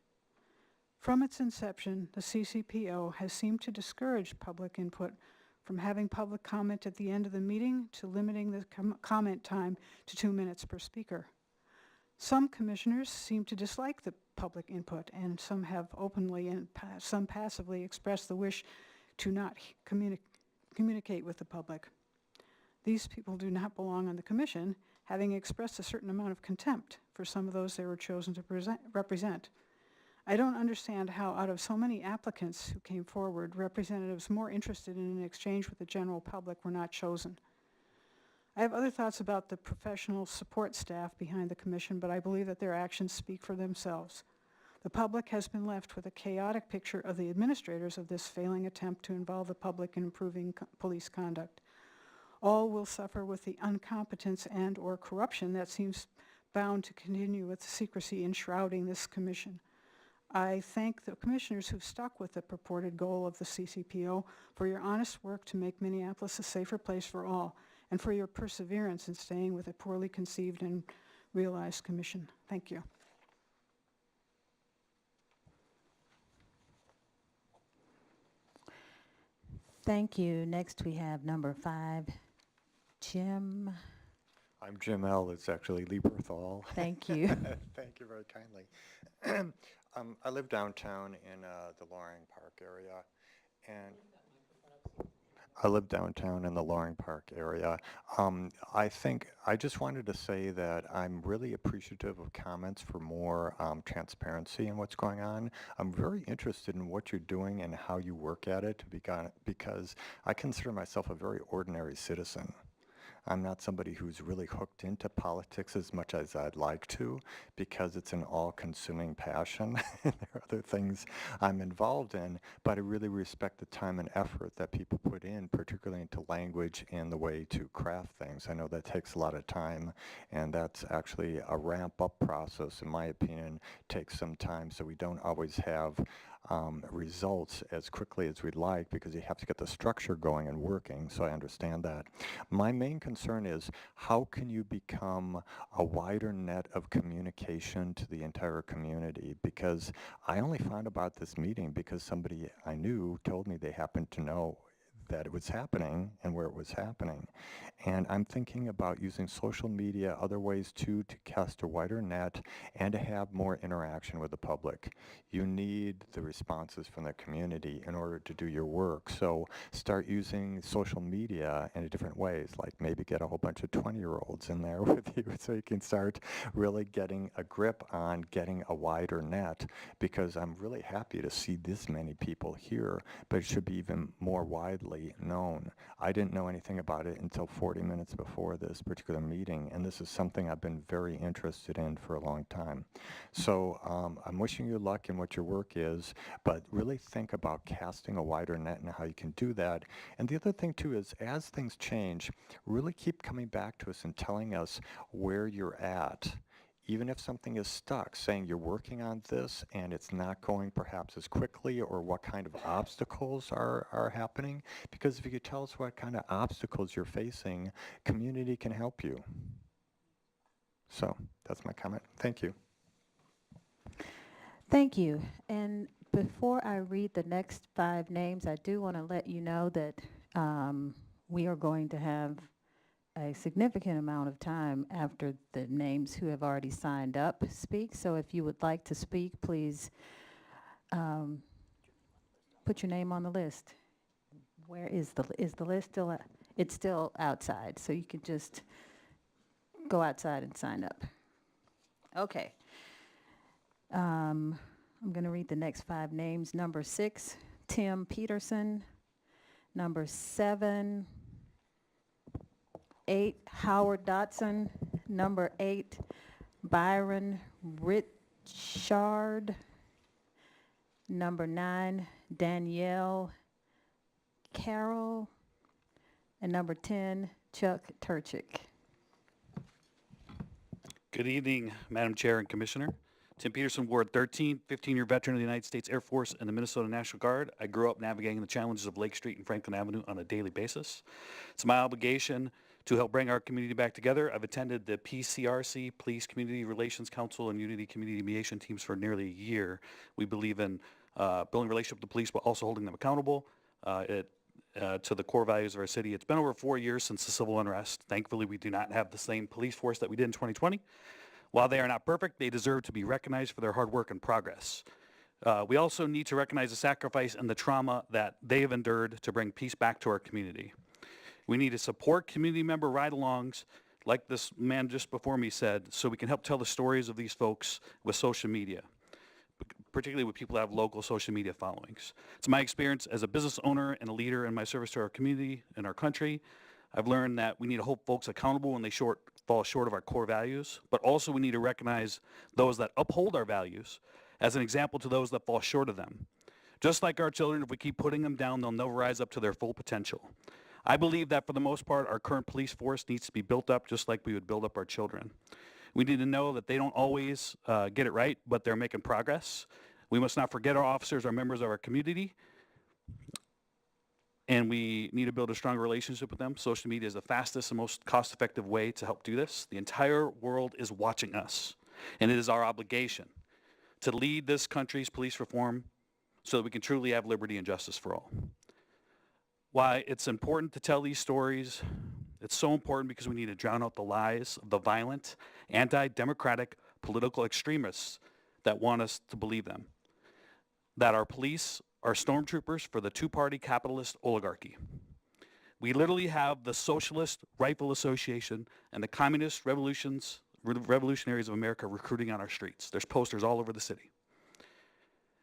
From its inception, the CCPO has seemed to discourage public input, from having public comment at the end of the meeting to limiting the comment time to 2 minutes per speaker. Some commissioners seem to dislike the public input, and some have openly and some passively expressed the wish to not communicate with the public. These people do not belong on the commission, having expressed a certain amount of contempt for some of those they were chosen to represent. I don't understand how, out of so many applicants who came forward, representatives more interested in an exchange with the general public were not chosen. I have other thoughts about the professional support staff behind the commission, but I believe that their actions speak for themselves. The public has been left with a chaotic picture of the administrators of this failing attempt to involve the public in improving police conduct. All will suffer with the incompetence and/or corruption that seems bound to continue with the secrecy enshrouding this commission. I thank the commissioners who've stuck with the purported goal of the CCPO for your honest work to make Minneapolis a safer place for all, and for your perseverance in staying with a poorly conceived and realized commission. Thank you. Thank you. Next, we have number 5, Jim. I'm Jim L. It's actually Lieberthal. Thank you. Thank you very kindly. I live downtown in the Loring Park area, and I just wanted to say that I'm really appreciative of comments for more transparency in what's going on. I'm very interested in what you're doing and how you work at it, because I consider myself a very ordinary citizen. I'm not somebody who's really hooked into politics as much as I'd like to, because it's an all-consuming passion. There are other things I'm involved in, but I really respect the time and effort that people put in, particularly into language and the way to craft things. I know that takes a lot of time, and that's actually a ramp-up process, in my opinion, takes some time, so we don't always have results as quickly as we'd like, because you have to get the structure going and working, so I understand that. My main concern is, how can you become a wider net of communication to the entire community? Because I only found about this meeting because somebody I knew told me they happened to know that it was happening and where it was happening. And I'm thinking about using social media, other ways too, to cast a wider net and to have more interaction with the public. You need the responses from the community in order to do your work. So start using social media in different ways, like maybe get a whole bunch of 20-year-olds in there with you so you can start really getting a grip on getting a wider net, because I'm really happy to see this many people here, but it should be even more widely known. I didn't know anything about it until 40 minutes before this particular meeting, and this is something I've been very interested in for a long time. So I'm wishing you luck in what your work is, but really think about casting a wider net and how you can do that. And the other thing too is, as things change, really keep coming back to us and telling us where you're at. Even if something is stuck, saying you're working on this and it's not going perhaps as quickly, or what kind of obstacles are happening. Because if you could tell us what kind of obstacles you're facing, community can help you. So that's my comment. Thank you. Thank you. And before I read the next 5 names, I do want to let you know that we are going to have a significant amount of time after the names who have already signed up speak. So if you would like to speak, please put your name on the list. Where is the list still at? It's still outside, so you can just go outside and sign up. Okay. I'm going to read the next 5 names. Number 6, Tim Peterson. Number 7, 8, Howard Dotson. Number 8, Byron Richard. Number 9, Danielle Carroll. And number 10, Chuck Turchick. Good evening, Madam Chair and Commissioner. Tim Peterson, Ward 13, 15-year veteran of the United States Air Force and the Minnesota National Guard. I grew up navigating the challenges of Lake Street and Franklin Avenue on a daily basis. It's my obligation To help bring our community back together, I've attended the PCRC, Police Community Relations Council, and Unity Community Mediation teams for nearly a year. We believe in building a relationship with the police, but also holding them accountable to the core values of our city. It's been over 4 years since the civil unrest. Thankfully, we do not have the same police force that we did in 2020. While they are not perfect, they deserve to be recognized for their hard work and progress. We also need to recognize the sacrifice and the trauma that they have endured to bring peace back to our community. We need to support community member ride-alongs, like this man just before me said, so we can help tell the stories of these folks with social media, particularly with people that have local social media followings. It's my experience as a business owner and a leader in my service to our community and our country. I've learned that we need to hold folks accountable when they fall short of our core values, but also we need to recognize those that uphold our values as an example to those that fall short of them. Just like our children, if we keep putting them down, they'll never rise up to their full potential. I believe that for the most part, our current police force needs to be built up just like we would build up our children. We need to know that they don't always get it right, but they're making progress. We must not forget our officers are members of our community, and we need to build a stronger relationship with them. Social media is the fastest and most cost-effective way to help do this. The entire world is watching us, and it is our obligation to lead this country's police reform so that we can truly have liberty and justice for all. Why it's important to tell these stories, it's so important because we need to drown out the lies of the violent, anti-democratic political extremists that want us to believe them. That our police are stormtroopers for the two-party capitalist oligarchy. We literally have the Socialist Rifle Association and the Communist Revolutionaries of America recruiting on our streets. There's posters all over the city.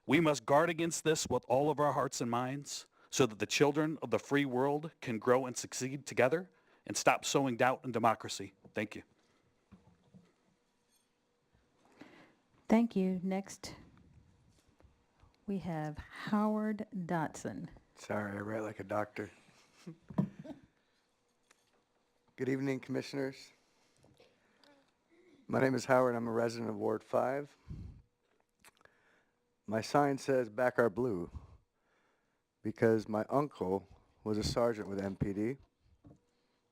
We must guard against this with all of our hearts and minds so that the children of the free world can grow and succeed together and stop sowing doubt in democracy. Thank you. Thank you. Next, we have Howard Dotson. Sorry, I write like a doctor. Good evening, commissioners. My name is Howard. I'm a resident of Ward 5. My sign says, "Back our blue," because my uncle was a sergeant with MPD.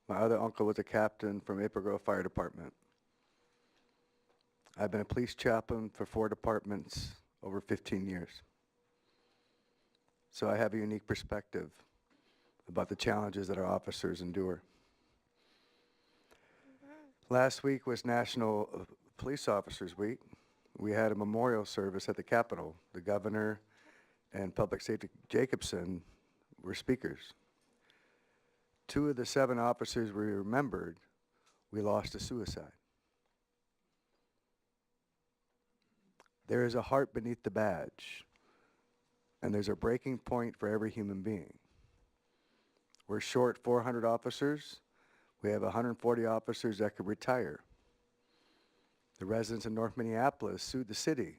My other uncle was a captain from Maple Grove Fire Department. I've been a police chaplain for 4 departments over 15 years. So I have a unique perspective about the challenges that our officers endure. Last week was National Police Officers Week. We had a memorial service at the Capitol. The governor and Public Safety Jacobson were speakers. 2 of the 7 officers we remembered, we lost to suicide. There is a heart beneath the badge, and there's a breaking point for every human being. We're short 400 officers. We have 140 officers that could retire. The residents in North Minneapolis sued the city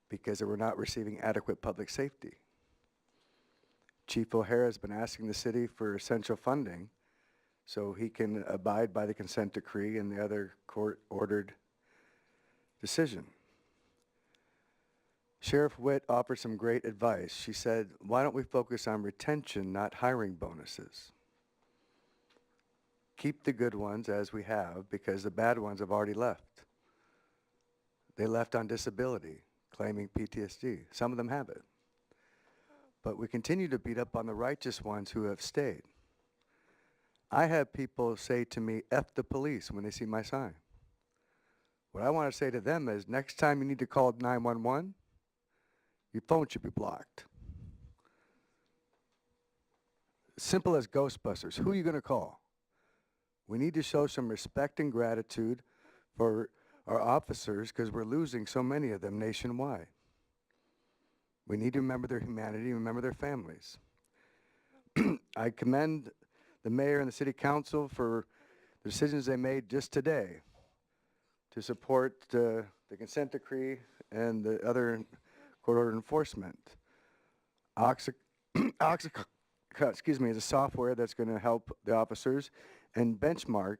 because they were not receiving adequate public safety. Chief O'Hara has been asking the city for essential funding so he can abide by the consent decree and the other court-ordered decision. Sheriff Witt offered some great advice. She said, why don't we focus on retention, not hiring bonuses? Keep the good ones as we have, because the bad ones have already left. They left on disability, claiming PTSD. Some of them have it. But we continue to beat up on the righteous ones who have stayed. I have people say to me, F the police, when they see my sign. What I want to say to them is, next time you need to call 911, your phone should be blocked. Simple as Ghostbusters. Who are you going to call? We need to show some respect and gratitude for our officers because we're losing so many of them nationwide. We need to remember their humanity and remember their families. I commend the mayor and the city council for the decisions they made just today to support the consent decree and the other court order enforcement. Excuse me, is a software that's going to help the officers, and Benchmark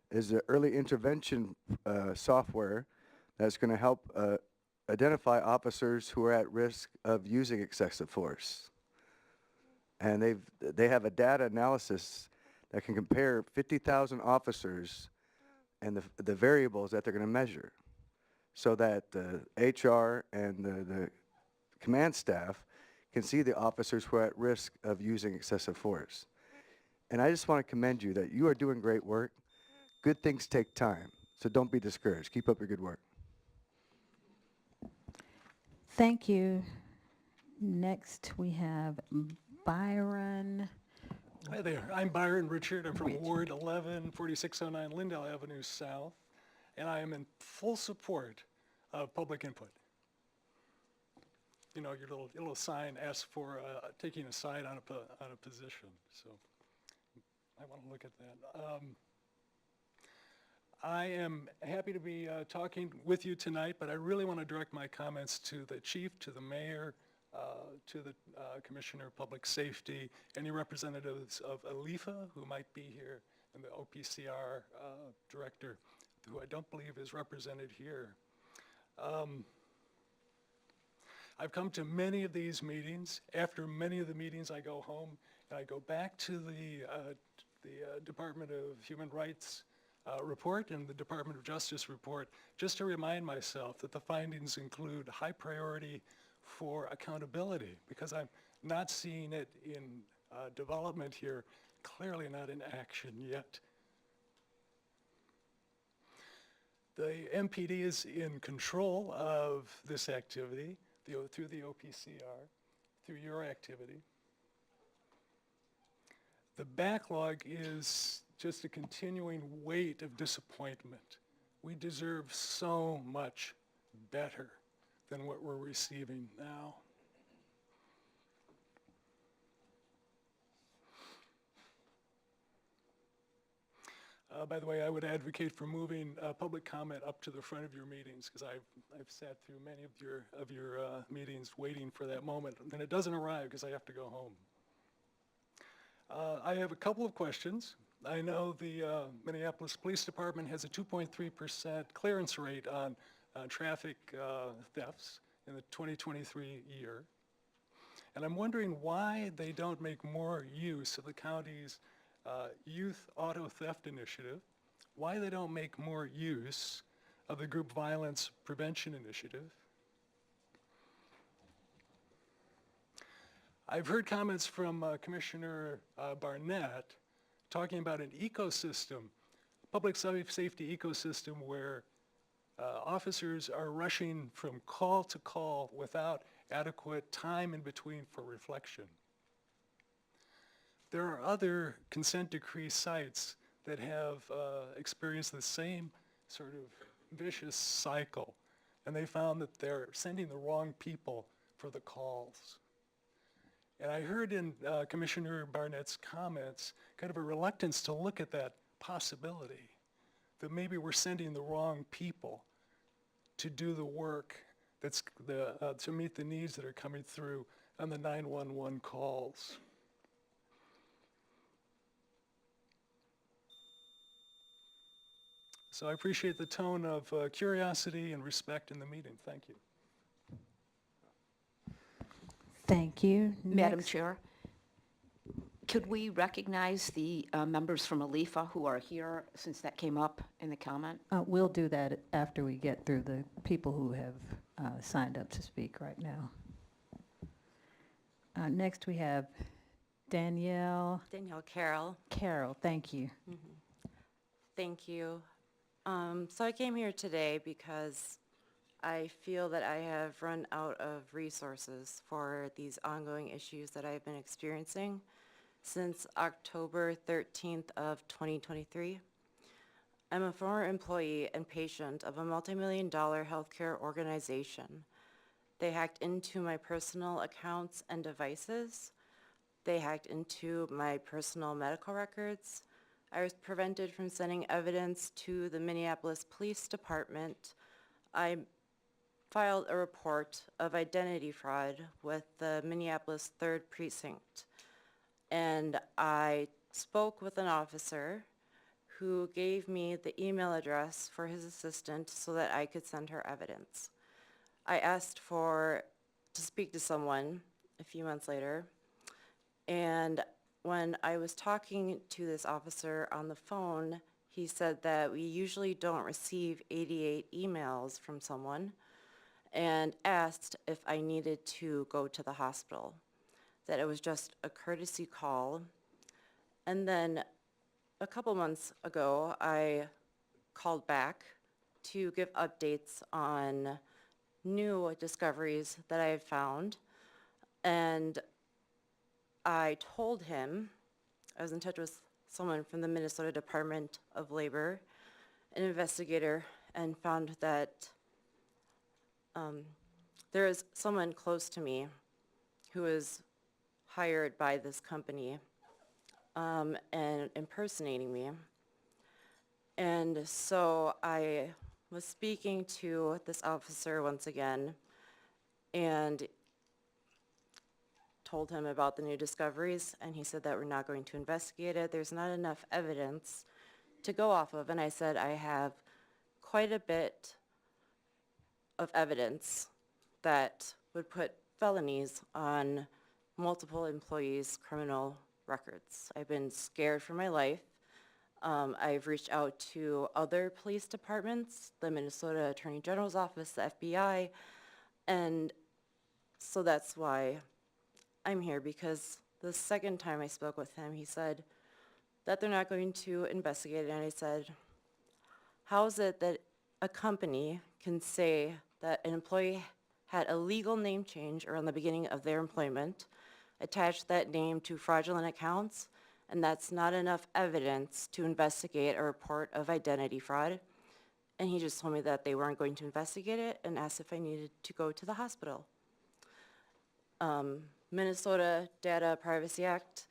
is the early intervention software that's going to help identify officers who are at risk of using excessive force. And they have a data analysis that can compare 50,000 officers and the variables that they're going to measure, so that the HR and the command staff can see the officers who are at risk of using excessive force. And I just want to commend you that you are doing great work. Good things take time, so don't be discouraged. Keep up your good work. Thank you. Next, we have Byron. Hi there, I'm Byron Richard. I'm from Ward 11, 4609 Lindell Avenue South, and I am in full support of public input. You know, your little sign asks for taking a side on a position, so I want to look at that. I am happy to be talking with you tonight, but I really want to direct my comments to the chief, to the mayor, to the Commissioner of Public Safety, any representatives of ALIFA who might be here, and the OPCR director, who I don't believe is represented here. I've come to many of these meetings. After many of the meetings, I go home and I go back to the Department of Human Rights report and the Department of Justice report, just to remind myself that the findings include high priority for accountability, because I'm not seeing it in development here, clearly not in action yet. The MPD is in control of this activity through the OPCR, through your activity. The backlog is just a continuing weight of disappointment. We deserve so much better than what we're receiving now. By the way, I would advocate for moving public comment up to the front of your meetings, because I've sat through many of your meetings waiting for that moment, and it doesn't arrive because I have to go home. I have a couple of questions. I know the Minneapolis Police Department has a 2.3% clearance rate on traffic thefts in the 2023 year. And I'm wondering why they don't make more use of the county's Youth Auto Theft Initiative, why they don't make more use of the Group Violence Prevention Initiative. I've heard comments from Commissioner Barnett talking about an ecosystem, public safety ecosystem, where officers are rushing from call to call without adequate time in between for reflection. There are other consent decree sites that have experienced the same sort of vicious cycle, and they found that they're sending the wrong people for the calls. And I heard in Commissioner Barnett's comments kind of a reluctance to look at that possibility, that maybe we're sending the wrong people to do the work that's to meet the needs that are coming through on the 911 calls. So I appreciate the tone of curiosity and respect in the meeting. Thank you. Thank you. Madam Next- Chair, could we recognize the members from ALIFA who are here, since that came up in the comment? We'll do that after we get through the people who have signed up to speak right now. Next, we have Danielle Carroll. Carroll. Thank you. Thank you. So I came here today because I feel that I have run out of resources for these ongoing issues that I've been experiencing since October 13th of 2023. I'm a former employee and patient of a multi-million-dollar healthcare organization. They hacked into my personal accounts and devices. They hacked into my personal medical records. I was prevented from sending evidence to the Minneapolis Police Department. I filed a report of identity fraud with the Minneapolis 3rd Precinct. And I spoke with an officer who gave me the email address for his assistant so that I could send her evidence. I asked to speak to someone a few months later, and when I was talking to this officer on the phone, he said that we usually don't receive 88 emails from someone, and asked if I needed to go to the hospital, that it was just a courtesy call. And then a couple months ago, I called back to give updates on new discoveries that I had found. And I told him, I was in touch with someone from the Minnesota Department of Labor, an investigator, and found that there is someone close to me who is hired by this company and impersonating me. And so I was speaking to this officer once again and told him about the new discoveries, and he said that we're not going to investigate it. There's not enough evidence to go off of. And I said I have quite a bit of evidence that would put felonies on multiple employees' criminal records. I've been scared for my life. I've reached out to other police departments, the Minnesota Attorney General's office, the FBI, and so that's why I'm here, because the second time I spoke with him, he said that they're not going to investigate it, and I said, how is it that a company can say that an employee had a legal name change around the beginning of their employment, attach that name to fraudulent accounts, and that's not enough evidence to investigate a report of identity fraud? And he just told me that they weren't going to investigate it and asked if I needed to go to the hospital. Minnesota Data Privacy Act,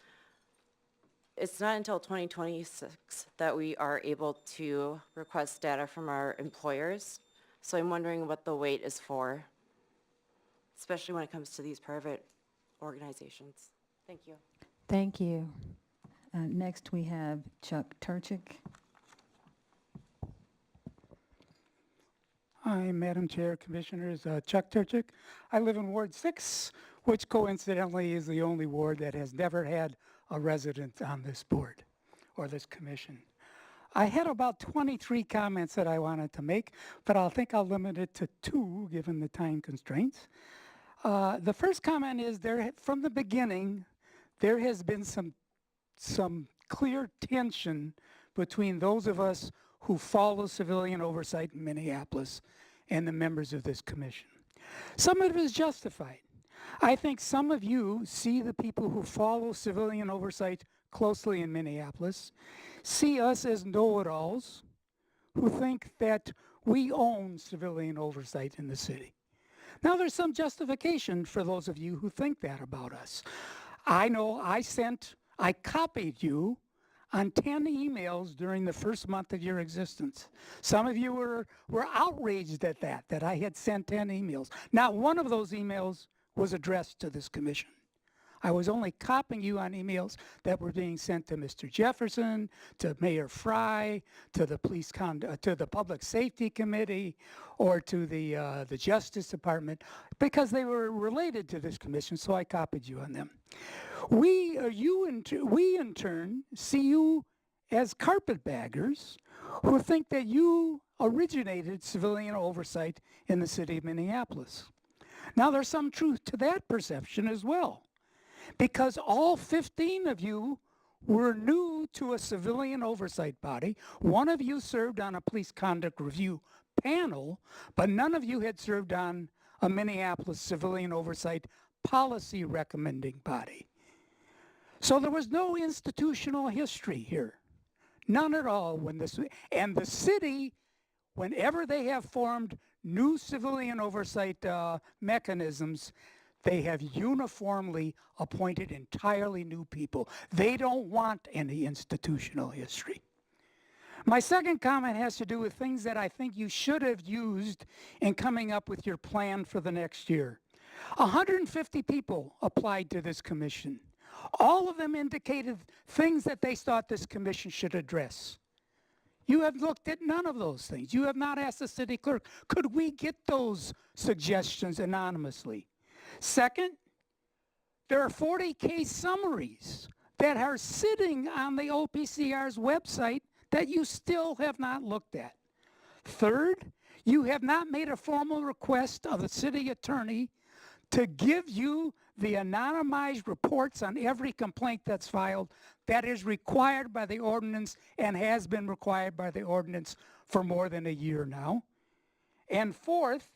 it's not until 2026 that we are able to request data from our employers. So I'm wondering what the wait is for, especially when it comes to these private organizations. Thank you. Thank you. Next, we have Chuck Turchick. Hi, Madam Chair, Commissioners. Chuck Turchick. I live in Ward 6, which coincidentally is the only ward that has never had a resident on this board or this commission. I had about 23 comments that I wanted to make, but I think I'll limit it to 2 given the time constraints. The first comment is from the beginning, there has been some clear tension between those of us who follow civilian oversight in Minneapolis and the members of this commission. Some of it is justified. I think some of you see the people who follow civilian oversight closely in Minneapolis, see us as know-it-alls who think that we own civilian oversight in the city. Now, there's some justification for those of you who think that about us. I know I copied you on 10 emails during the first month of your existence. Some of you were outraged at that I had sent 10 emails. Not one of those emails was addressed to this commission. I was only copying you on emails that were being sent to Mr. Jefferson, to Mayor Fry, to the to the Public Safety Committee, or to the Justice Department, because they were related to this commission, so I copied you on them. We in turn see you as carpetbaggers who think that you originated civilian oversight in the city of Minneapolis. Now, there's some truth to that perception as well, because all 15 of you were new to a civilian oversight body. One of you served on a police conduct review panel, but none of you had served on a Minneapolis civilian oversight policy recommending body. So there was no institutional history here, none at all. And the city, whenever they have formed new civilian oversight mechanisms, they have uniformly appointed entirely new people. They don't want any institutional history. My second comment has to do with things that I think you should have used in coming up with your plan for the next year. 150 people applied to this commission. All of them indicated things that they thought this commission should address. You have looked at none of those things. You have not asked the city clerk, could we get those suggestions anonymously? Second, there are 40 case summaries that are sitting on the OPCR's website that you still have not looked at. Third, you have not made a formal request of the city attorney to give you the anonymized reports on every complaint that's filed that is required by the ordinance and has been required by the ordinance for more than a year now. And fourth,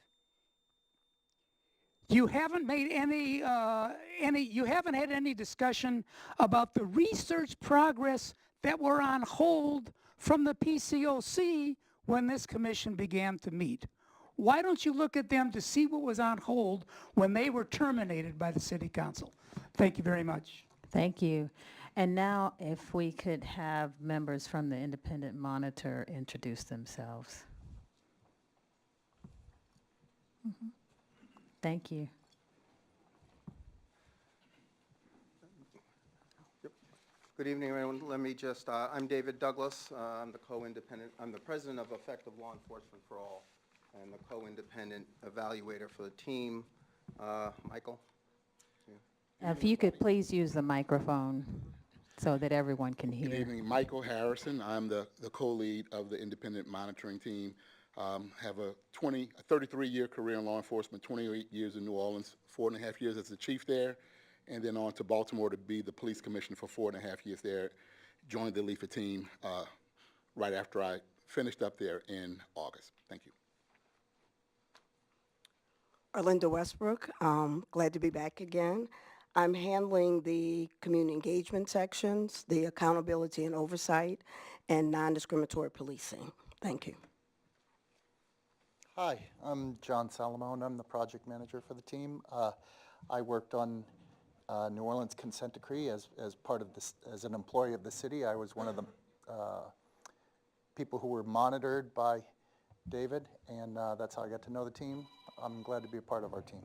you haven't made you haven't had any discussion about the research progress that were on hold from the PCOC when this commission began to meet. Why don't you look at them to see what was on hold when they were terminated by the city council? Thank you very much. Thank you. And now if we could have members from the independent monitor introduce themselves. Thank you. Good evening, everyone. Let me just, I'm David Douglas. I'm the president of Effective Law Enforcement for All and the co-independent evaluator for the team. Michael? If you could please use the microphone so that everyone can hear. Good evening, Michael Harrison. I'm the co-lead of the independent monitoring team. Have a 33-year career in law enforcement, 28 years in New Orleans, 4.5 years as the chief there, and then on to Baltimore to be the police commissioner for 4.5 years there. Joined the LEFA team right after I finished up there in August. Thank you. Arlinda Westbrook, glad to be back again. I'm handling the community engagement sections, the accountability and oversight, and non-discriminatory policing. Thank you. Hi, I'm John Salamone. I'm the project manager for the team. I worked on New Orleans consent decree as part of this, as an employee of the city. I was one of the people who were monitored by David, and that's how I got to know the team. I'm glad to be a part of our team.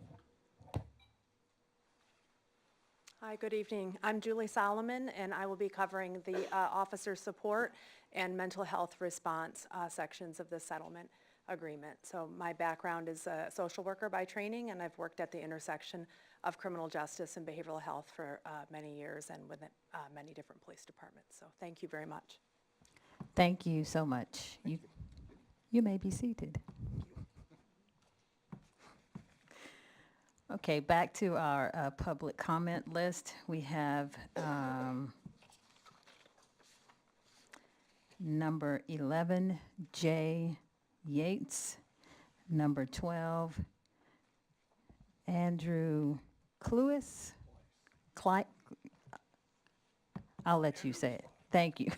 Hi, good evening. I'm Julie Solomon, and I will be covering the officer support and mental health response sections of the settlement agreement. So my background is a social worker by training, and I've worked at the intersection of criminal justice and behavioral health for many years and with many different police departments. So thank you very much. Thank you so much. You may be seated. Okay, back to our public comment list. We have number 11, Jay Yates. Number 12, Andrew Cluis. I'll let you say it. Thank you.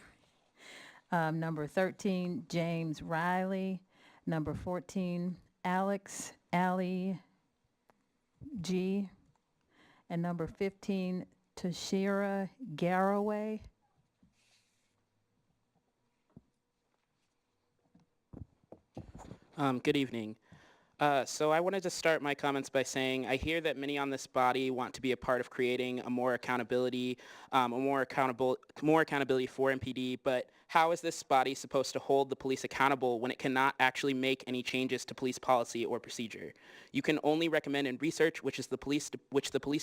Number 13, James Riley. Number 14, Alex Ali G. And number 15, Tashira Garraway. Good evening. So I wanted to start my comments by saying I hear that many on this body want to be a part of creating a more accountability for MPD, but how is this body supposed to hold the police accountable when it cannot actually make any changes to police policy or procedure? You can only recommend in research, which the police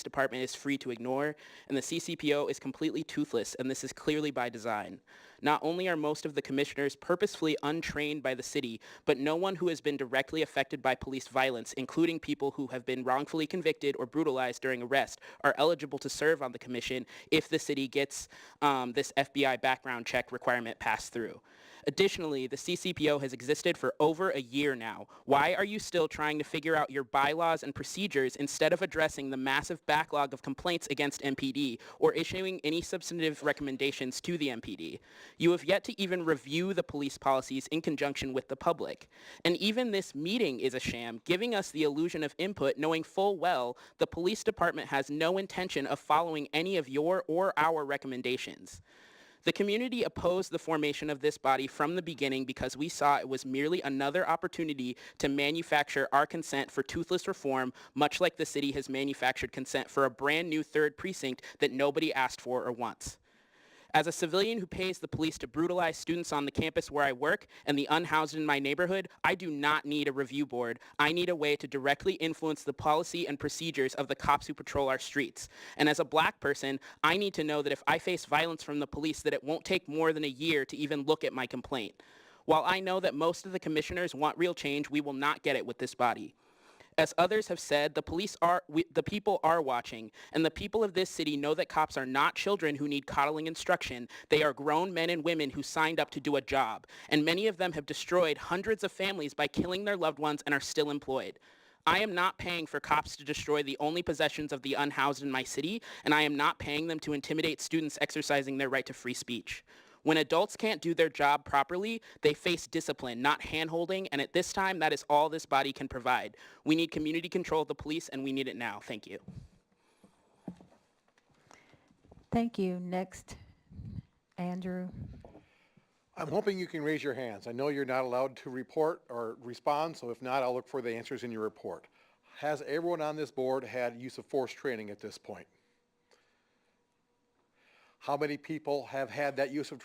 department is free to ignore, and the CCPO is completely toothless, and this is clearly by design. Not only are most of the commissioners purposefully untrained by the city, but no one who has been directly affected by police violence, including people who have been wrongfully convicted or brutalized during arrest, are eligible to serve on the commission if the city gets this FBI background check requirement passed through. Additionally, the CCPO has existed for over a year now. Why are you still trying to figure out your bylaws and procedures instead of addressing the massive backlog of complaints against MPD or issuing any substantive recommendations to the MPD? You have yet to even review the police policies in conjunction with the public. And even this meeting is a sham, giving us the illusion of input, knowing full well the police department has no intention of following any of your or our recommendations. The community opposed the formation of this body from the beginning because we saw it was merely another opportunity to manufacture our consent for toothless reform, much like the city has manufactured consent for a brand new third precinct that nobody asked for or wants. As a civilian who pays the police to brutalize students on the campus where I work and the unhoused in my neighborhood, I do not need a review board. I need a way to directly influence the policy and procedures of the cops who patrol our streets. And as a black person, I need to know that if I face violence from the police, that it won't take more than a year to even look at my complaint. While I know that most of the commissioners want real change, we will not get it with this body. As others have said, the people are watching, and the people of this city know that cops are not children who need coddling instruction. They are grown men and women who signed up to do a job, and many of them have destroyed hundreds of families by killing their loved ones and are still employed. I am not paying for cops to destroy the only possessions of the unhoused in my city, and I am not paying them to intimidate students exercising their right to free speech. When adults can't do their job properly, they face discipline, not hand-holding, and at this time, that is all this body can provide. We need community control of the police, and we need it now. Thank you. Thank you. Next, Andrew. I'm hoping you can raise your hands. I know you're not allowed to report or respond, so if not, I'll look for the answers in your report. Has everyone on this board had use of force training at this point? How many people have had that use of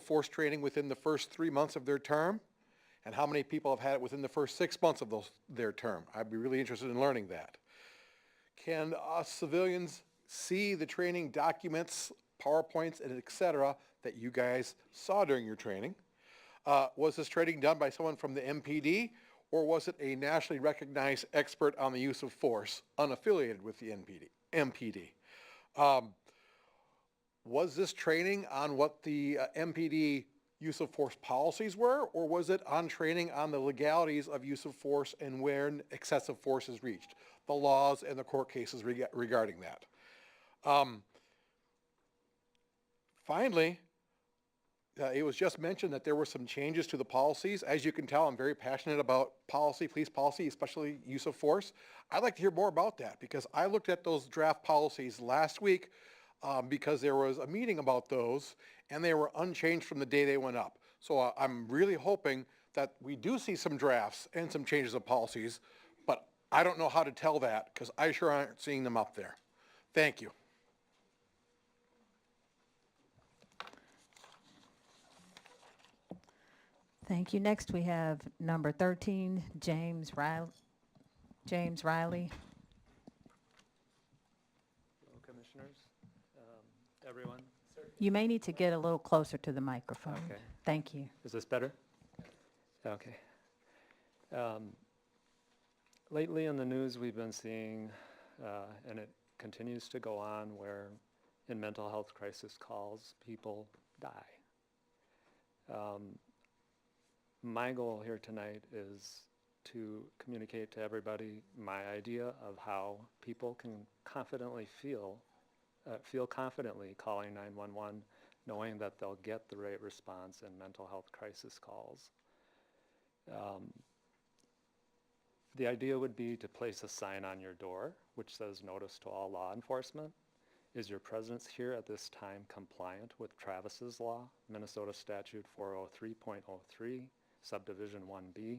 force training within the first 3 months of their term? And how many people have had it within the first 6 months of their term? I'd be really interested in learning that. Can civilians see the training documents, PowerPoints, and et cetera that you guys saw during your training? Was this training done by someone from the MPD, or was it a nationally recognized expert on the use of force, unaffiliated with the MPD? Was this training on what the MPD use of force policies were, or was it on training on the legalities of use of force and when excessive force is reached, the laws and the court cases regarding that? Finally, it was just mentioned that there were some changes to the policies. As you can tell, I'm very passionate about policy, police policy, especially use of force. I'd like to hear more about that because I looked at those draft policies last week because there was a meeting about those and they were unchanged from the day they went up. So I'm really hoping that we do see some drafts and some changes of policies, but I don't know how to tell that because I sure aren't seeing them up there. Thank you. Thank you. Next, we have number 13, James Riley. Hello, Commissioners, everyone. You may need to get a little closer to the microphone. Okay. Thank you. Is this better? Okay. Lately in the news, we've been seeing, and it continues to go on, where in mental health crisis calls, people die. My goal here tonight is to communicate to everybody my idea of how people can confidently feel confidently calling 911, knowing that they'll get the right response in mental health crisis calls. The idea would be to place a sign on your door which says notice to all law enforcement. Is your presence here at this time compliant with Travis's law, Minnesota Statute 403.03, Subdivision 1B?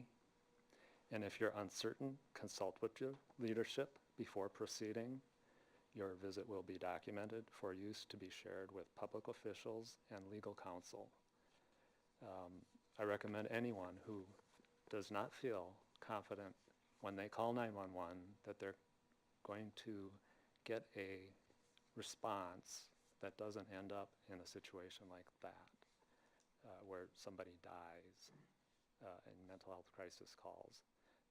And if you're uncertain, consult with your leadership before proceeding. Your visit will be documented for use to be shared with public officials and legal counsel. I recommend anyone who does not feel confident when they call 911 that they're going to get a response that doesn't end up in a situation like that, where somebody dies in mental health crisis calls.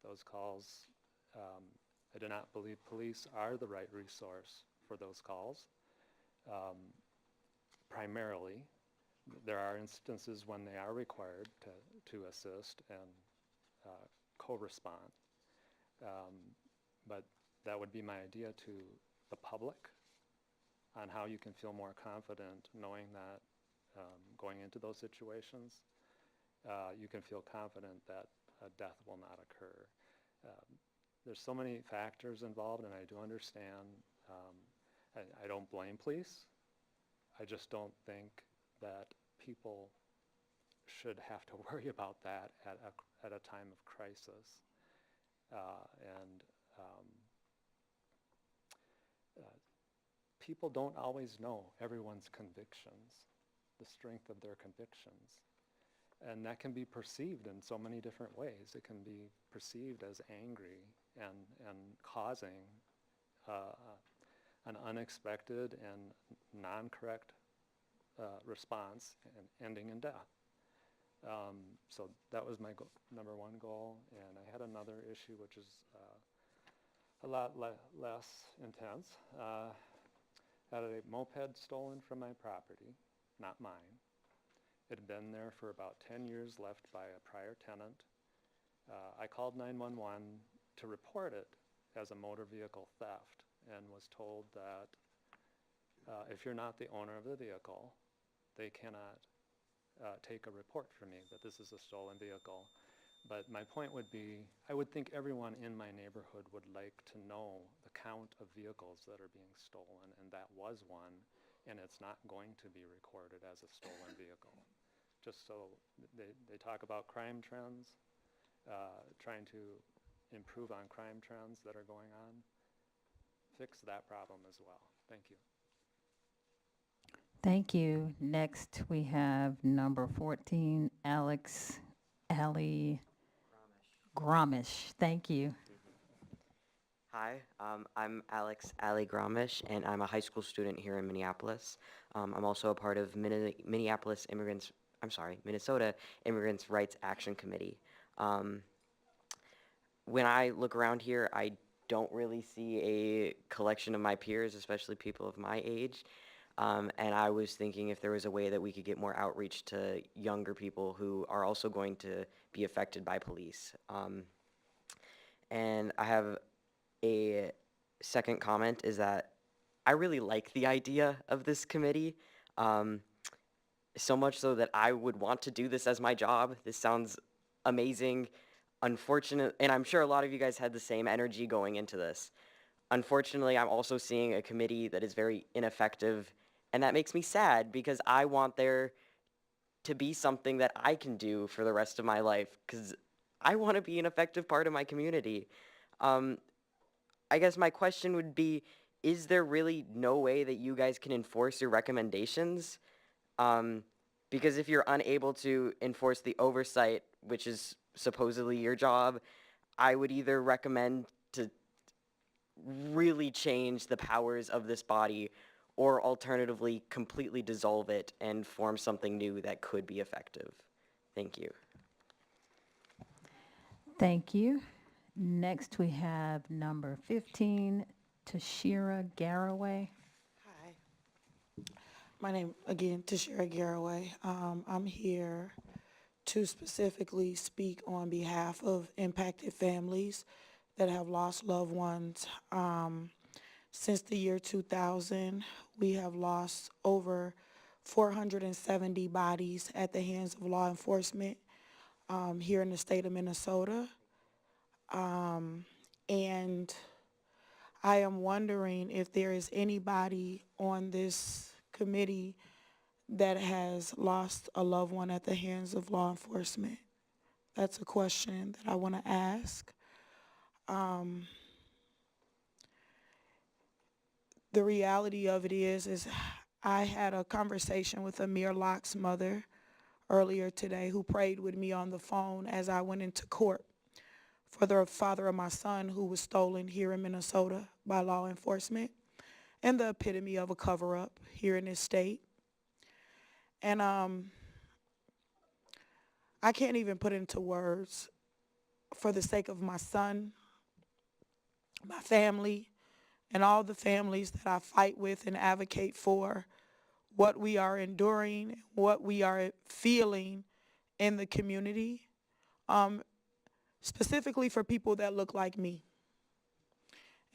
Those calls, I do not believe police are the right resource for those calls. Primarily, there are instances when they are required to assist and co-respond. But that would be my idea to the public on how you can feel more confident knowing that going into those situations, you can feel confident that a death will not occur. There's so many factors involved, and I do understand. I don't blame police. I just don't think that people should have to worry about that at a time of crisis. people don't always know everyone's convictions, the strength of their convictions. And that can be perceived in so many different ways. It can be perceived as angry and causing an unexpected and non-correct response and ending in death. So that was my number one goal, and I had another issue which is a lot less intense. Had a moped stolen from my property, not mine. It had been there for about 10 years, left by a prior tenant. I called 911 to report it as a motor vehicle theft and was told that if you're not the owner of the vehicle, they cannot take a report from me that this is a stolen vehicle. But my point would be, I would think everyone in my neighborhood would like to know the count of vehicles that are being stolen, and that was one, and it's not going to be recorded as a stolen vehicle. Just so they talk about crime trends, trying to improve on crime trends that are going on. Fix that problem as well. Thank you. Thank you. Next, we have number 14, Alex Ali Gromish. Thank you. Hi, I'm Alex Ali Gromish, and I'm a high school student here in Minneapolis. I'm also a part of Minnesota Immigrants' Rights Action Committee. When I look around here, I don't really see a collection of my peers, especially people of my age. And I was thinking if there was a way that we could get more outreach to younger people who are also going to be affected by police. And I have a second comment is that I really like the idea of this committee, so much so that I would want to do this as my job. This sounds amazing. Unfortunate, and I'm sure a lot of you guys had the same energy going into this. Unfortunately, I'm also seeing a committee that is very ineffective, and that makes me sad because I want there to be something that I can do for the rest of my life because I want to be an effective part of my community. I guess my question would be, is there really no way that you guys can enforce your recommendations? Because if you're unable to enforce the oversight, which is supposedly your job, I would either recommend to really change the powers of this body or alternatively completely dissolve it and form something new that could be effective. Thank you. Thank you. Next, we have number 15, Tashira Garraway. Hi. My name, again, Tashira Garraway. I'm here to specifically speak on behalf of impacted families that have lost loved ones. Since the year 2000, we have lost over 470 bodies at the hands of law enforcement here in the state of Minnesota. And I am wondering if there is anybody on this committee that has lost a loved one at the hands of law enforcement. That's a question that I want to ask. The reality of it is I had a conversation with Amir Locke's mother earlier today who prayed with me on the phone as I went into court for the father of my son who was stolen here in Minnesota by law enforcement and the epitome of a cover-up here in this state. And I can't even put into words, for the sake of my son, my family, and all the families that I fight with and advocate for, what we are enduring, what we are feeling in the community, specifically for people that look like me.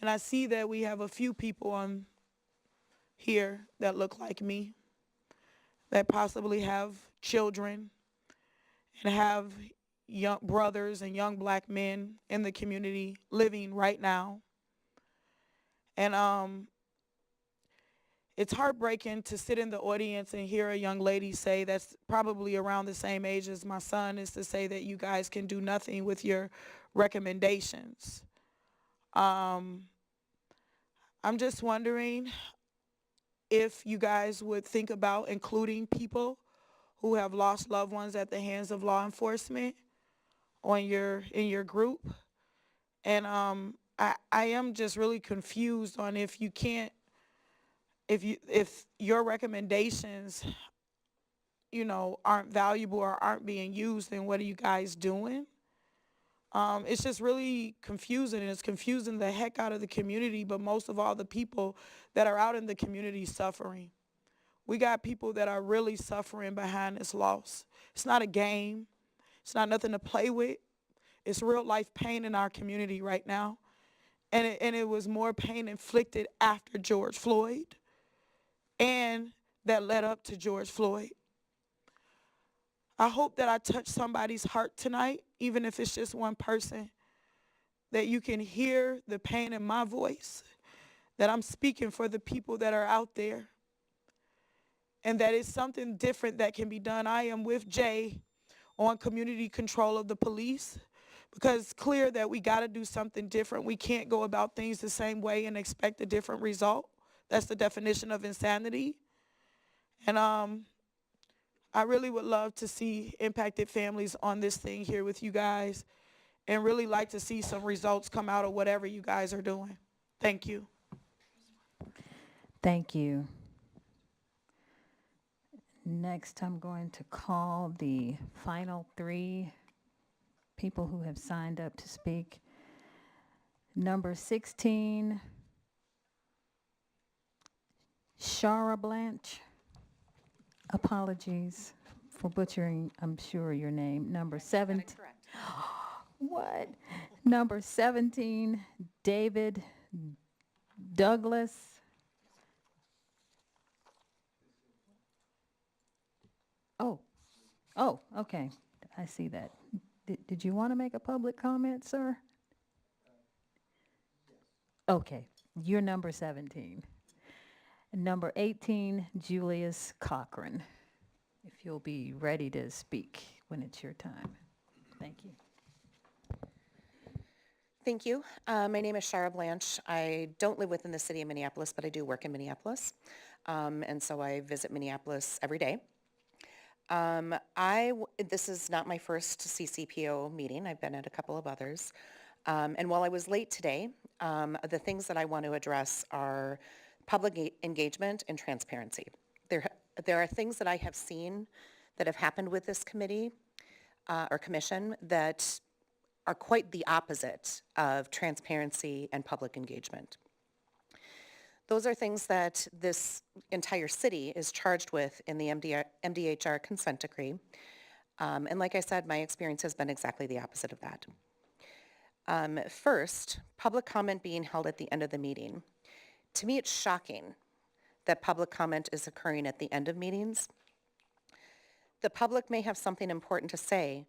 And I see that we have a few people on here that look like me, that possibly have children and have young brothers and young black men in the community living right now. And it's heartbreaking to sit in the audience and hear a young lady say that's probably around the same age as my son is to say that you guys can do nothing with your recommendations. I'm just wondering, if you guys would think about including people who have lost loved ones at the hands of law enforcement in your group. And I am just really confused on if you can't, if your recommendations, aren't valuable or aren't being used, then what are you guys doing? It's just really confusing, and it's confusing the heck out of the community, but most of all, the people that are out in the community suffering. We got people that are really suffering behind this loss. It's not a game. It's not nothing to play with. It's real life pain in our community right now. And it was more pain inflicted after George Floyd and that led up to George Floyd. I hope that I touch somebody's heart tonight, even if it's just one person, that you can hear the pain in my voice, that I'm speaking for the people that are out there, and that it's something different that can be done. I am with Jay on community control of the police, because it's clear that we got to do something different. We can't go about things the same way and expect a different result. That's the definition of insanity. And I really would love to see impacted families on this thing here with you guys, and really like to see some results come out of whatever you guys are doing. Thank you. Thank you. Next, I'm going to call the final 3 people who have signed up to speak. Number 16, Shara Blanche. Apologies for butchering, I'm sure, your name. Number 17. What? Number 17, David Douglas. Oh, okay. I see that. Did you want to make a public comment, sir? Okay, you're number 17. Number 18, Julius Cochran. If you'll be ready to speak when it's your time. Thank you. Thank you. My name is Shara Blanche. I don't live within the city of Minneapolis, but I do work in Minneapolis. And so I visit Minneapolis every day. This is not my first CCPO meeting. I've been at a couple of others. And while I was late today, the things that I want to address are public engagement and transparency. There are things that I have seen that have happened with this committee or commission that are quite the opposite of transparency and public engagement. Those are things that this entire city is charged with in the MDHR consent decree. And like I said, my experience has been exactly the opposite of that. First, public comment being held at the end of the meeting. To me, it's shocking that public comment is occurring at the end of meetings. The public may have something important to say,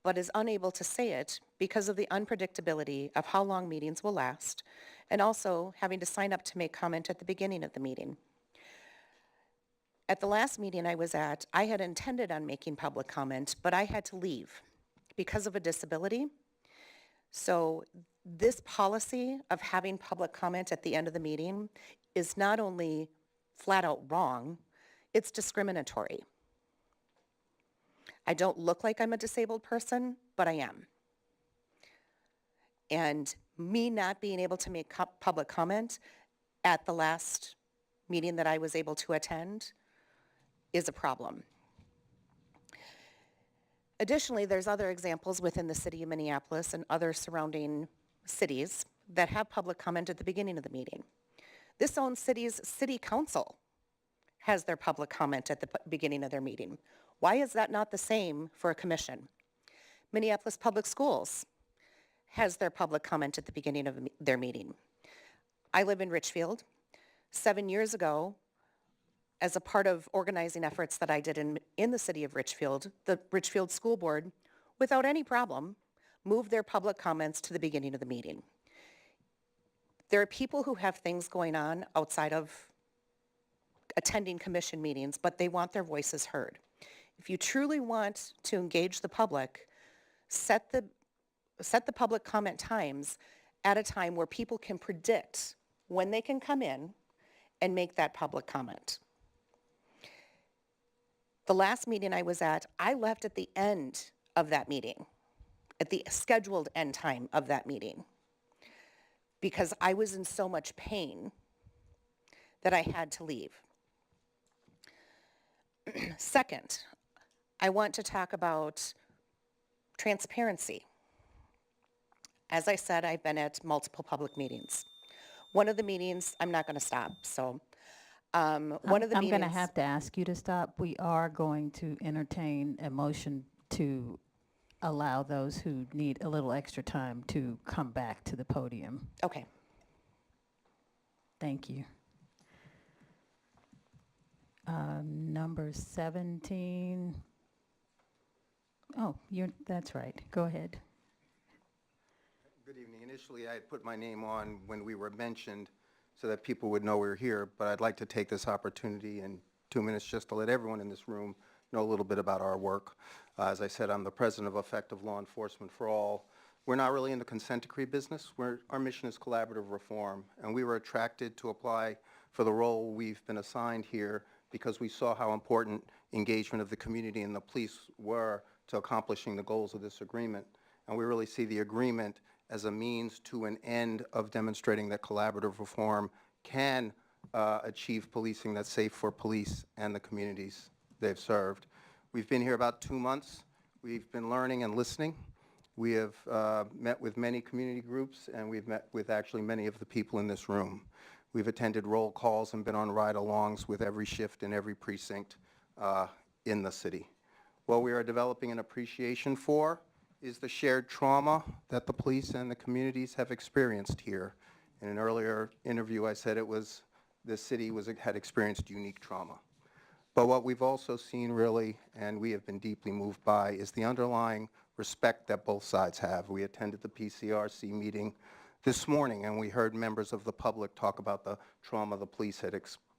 but is unable to say it because of the unpredictability of how long meetings will last, and also having to sign up to make comment at the beginning of the meeting. At the last meeting I was at, I had intended on making public comment, but I had to leave because of a disability. So this policy of having public comment at the end of the meeting is not only flat out wrong, it's discriminatory. I don't look like I'm a disabled person, but I am. And me not being able to make public comment at the last meeting that I was able to attend is a problem. Additionally, there's other examples within the city of Minneapolis and other surrounding cities that have public comment at the beginning of the meeting. This own city's city council has their public comment at the beginning of their meeting. Why is that not the same for a commission? Minneapolis Public Schools has their public comment at the beginning of their meeting. I live in Richfield. 7 years ago, as a part of organizing efforts that I did in the city of Richfield, the Richfield School Board, without any problem, moved their public comments to the beginning of the meeting. There are people who have things going on outside of attending commission meetings, but they want their voices heard. If you truly want to engage the public, set the public comment times at a time where people can predict when they can come in and make that public comment. The last meeting I was at, I left at the end of that meeting, at the scheduled end time of that meeting, because I was in so much pain that I had to leave. Second, I want to talk about transparency. As I said, I've been at multiple public meetings. One of the meetings, I'm not going to stop, so one of the I'm going to meetings. have to ask you to stop. We are going to entertain a motion to allow those who need a little extra time to come back to the podium. Okay. Thank you. Number 17. Oh, that's right. Go ahead. Good evening. Initially, I had put my name on when we were mentioned so that people would know we were here, but I'd like to take this opportunity in 2 minutes just to let everyone in this room know a little bit about our work. As I said, I'm the president of Effective Law Enforcement for All. We're not really in the consent decree business. Our mission is collaborative reform, and we were attracted to apply for the role we've been assigned here because we saw how important engagement of the community and the police were to accomplishing the goals of this agreement. And we really see the agreement as a means to an end of demonstrating that collaborative reform can achieve policing that's safe for police and the communities they've served. We've been here about 2 months. We've been learning and listening. We have met with many community groups, and we've met with actually many of the people in this room. We've attended roll calls and been on ride-alongs with every shift in every precinct in the city. What we are developing an appreciation for is the shared trauma that the police and the communities have experienced here. In an earlier interview, I said the city had experienced unique trauma. But what we've also seen really, and we have been deeply moved by, is the underlying respect that both sides have. We attended the PCRC meeting this morning, and we heard members of the public talk about the trauma the police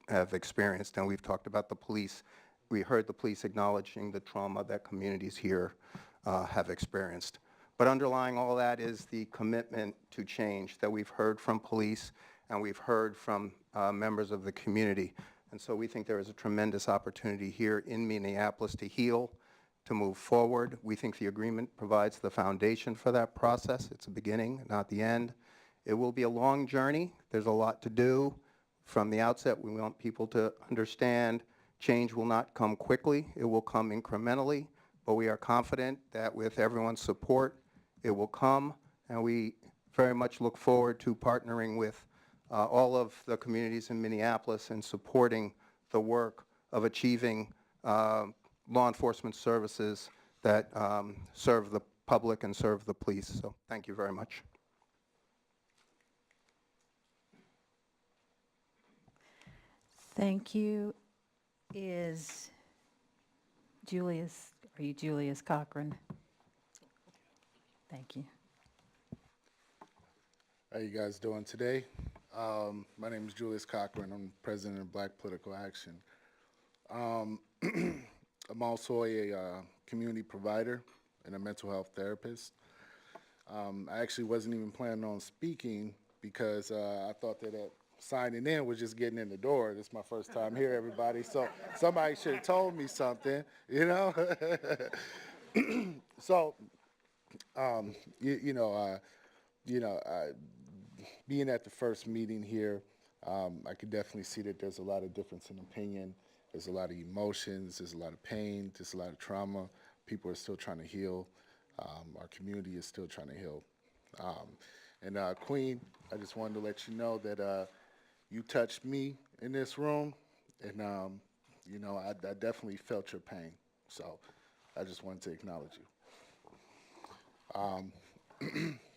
have experienced, and we've talked about the police. We heard the police acknowledging the trauma that communities here have experienced. But underlying all that is the commitment to change that we've heard from police and we've heard from members of the community. And so we think there is a tremendous opportunity here in Minneapolis to heal, to move forward. We think the agreement provides the foundation for that process. It's a beginning, not the end. It will be a long journey. There's a lot to do. From the outset, we want people to understand change will not come quickly. It will come incrementally. But we are confident that with everyone's support, it will come, and we very much look forward to partnering with all of the communities in Minneapolis and supporting the work of achieving law enforcement services that serve the public and serve the police. So thank you very much. Thank you. Are you Julius Cochran? Thank you. How you guys doing today? My name is Julius Cochran. I'm president of Black Political Action. I'm also a community provider and a mental health therapist. I actually wasn't even planning on speaking because I thought that signing in was just getting in the door. This is my first time here, everybody. So somebody should have told me something, you know? So, being at the first meeting here, I could definitely see that there's a lot of difference in opinion. There's a lot of emotions. There's a lot of pain. There's a lot of trauma. People are still trying to heal. Our community is still trying to heal. Queen, I just wanted to let you know that you touched me in this room, and I definitely felt your pain. So I just wanted to acknowledge you.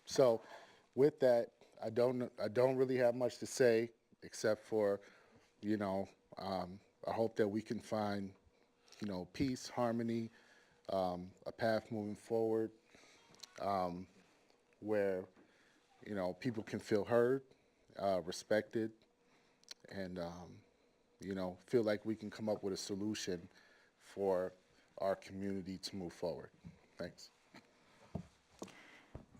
So with that, I don't really have much to say except for, I hope that we can find, peace, harmony, a path moving forward, where, people can feel heard, respected, and, feel like we can come up with a solution for our community to move forward. Thanks.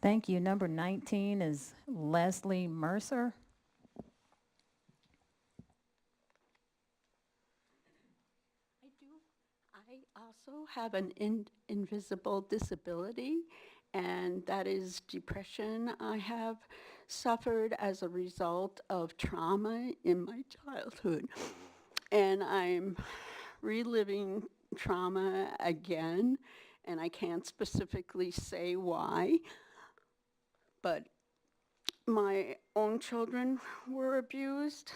Thank you. Number 19 is Leslie Mercer. also have an invisible disability, and that is depression. I have suffered as a result of trauma in my childhood, and I'm reliving trauma again, and I can't specifically say why, but my own children were abused,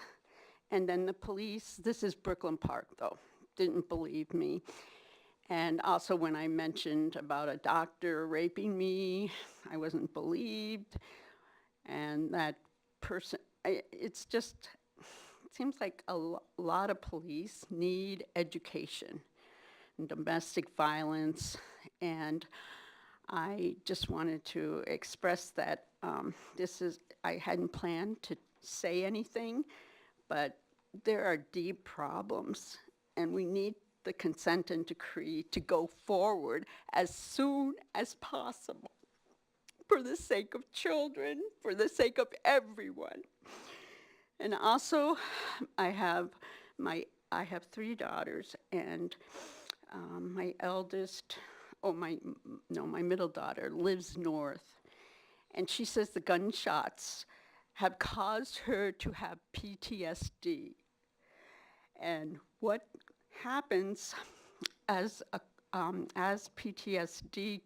and then the police, this is Brooklyn Park though, didn't believe me. And also when I mentioned about a doctor raping me, I wasn't believed. And that person, it's just, it seems like a lot of police need education in domestic violence. And I just wanted to express that I hadn't planned to say anything, but there are deep problems, and we need the consent and decree to go forward as soon as possible for the sake of children, for the sake of everyone. And also, I have 3 daughters, and my middle daughter lives north, and she says the gunshots have caused her to have PTSD. And what happens as PTSD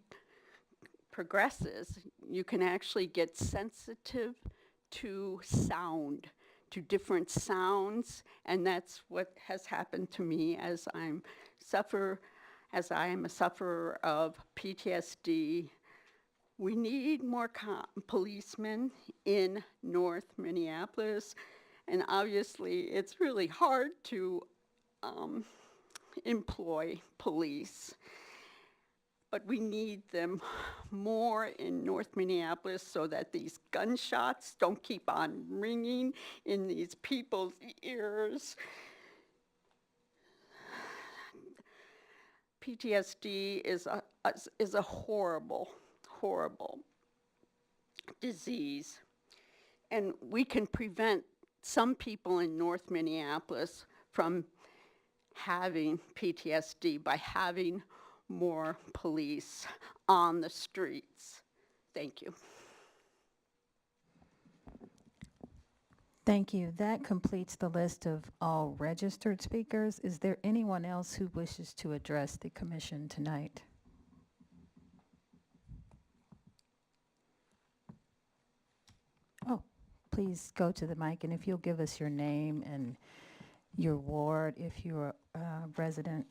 progresses, you can actually get sensitive to sound, to different sounds, and that's what has happened to me as I am a sufferer of PTSD. We need more policemen in North Minneapolis, and obviously it's really hard to employ police, but we need them more in North Minneapolis so that these gunshots don't keep on ringing in these people's ears. PTSD is a horrible, horrible disease, and we can prevent some people in North Minneapolis from having PTSD by having more police on the streets. Thank you. Thank you. That completes the list of all registered speakers. Is there anyone else who wishes to address the commission tonight? Oh, please go to the mic, and if you'll give us your name and your ward, if you're a resident.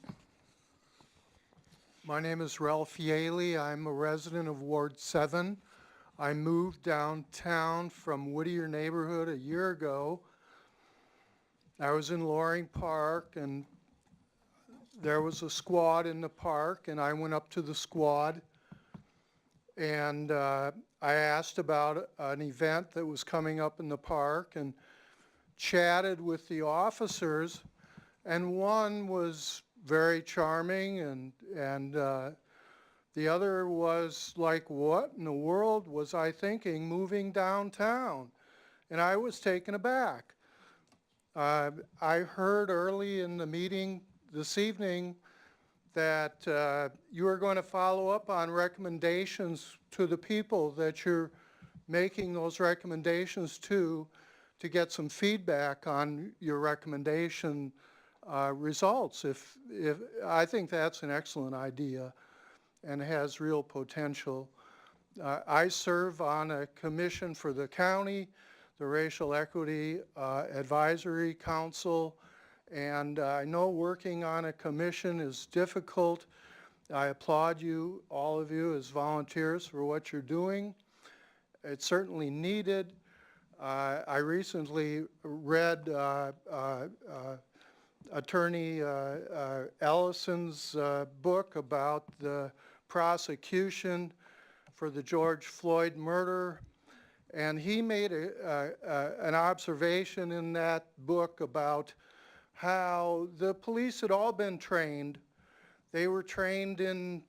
My name is Ralph Yaley. I'm a resident of Ward 7. I moved downtown from Whittier neighborhood a year ago. I was in Loring Park, and there was a squad in the park, and I went up to the squad, and I asked about an event that was coming up in the park and chatted with the officers, and one was very charming, and the other was like, what in the world was I thinking moving downtown? And I was taken aback. I heard early in the meeting this evening that you are going to follow up on recommendations to the people that you're making those recommendations to get some feedback on your recommendation results. If I think that's an excellent idea and has real potential. I serve on a commission for the county, the Racial Equity Advisory Council, and I know working on a commission is difficult. I applaud you, all of you, as volunteers for what you're doing. It's certainly needed. I recently read Attorney Ellison's book about the prosecution for the George Floyd murder, and he made an observation in that book about how the police had all been trained. They were trained in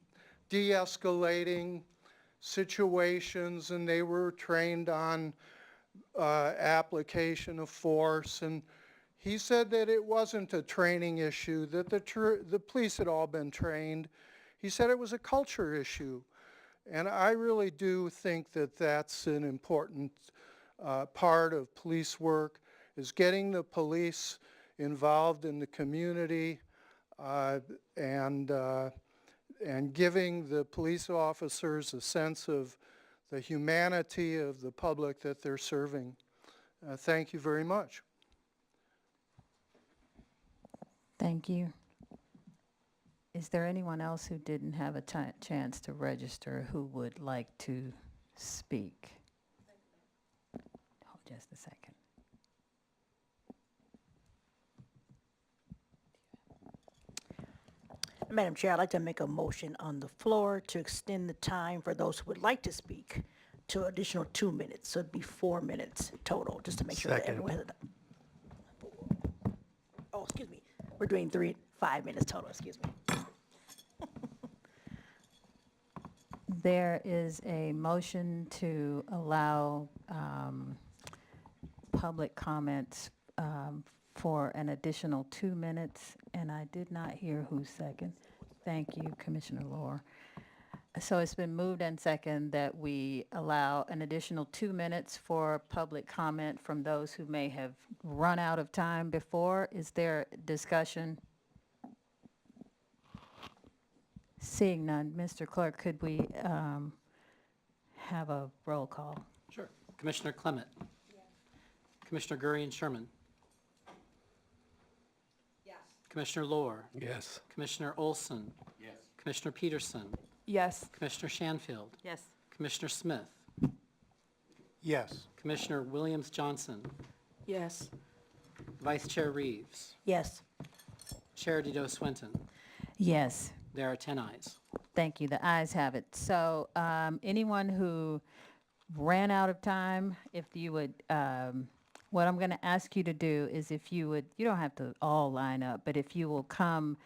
de-escalating situations, and they were trained on application of force, and He said that it wasn't a training issue, that the police had all been trained. He said it was a culture issue. And I really do think that that's an important part of police work, is getting the police involved in the community and giving the police officers a sense of the humanity of the public that they're serving. Thank you very much. Thank you. Is there anyone else who didn't have a chance to register who would like to speak? Hold just a second. Madam Chair, I'd like to make a motion on the floor to extend the time for those who would like to speak to additional 2 minutes. So it'd be 4 minutes total, just to make sure that everyone has. Oh, excuse me. We're doing 5 minutes total, excuse me. There is a motion to allow public comments for an additional 2 minutes, and I did not hear who's second. Thank you, Commissioner Lohr. So it's been moved and second that we allow an additional 2 minutes for public comment from those who may have run out of time before. Is there discussion? Seeing none, Mr. Clerk, could we have a roll call? Sure. Commissioner Clement. Yes. Commissioner Gurian Sherman. Yes. Commissioner Lohr. Yes. Commissioner Olson. Yes. Commissioner Peterson. Yes. Commissioner Shanfield. Yes. Commissioner Smith. Yes. Commissioner Williams Johnson. Yes. Vice Chair Reeves. Yes. Chair Dido Swinton. Yes. There are 10 ayes. Thank you. The ayes have it. So anyone who ran out of time, if you would, what I'm going to ask you to do is if you would, you don't have to all line up, but if you will come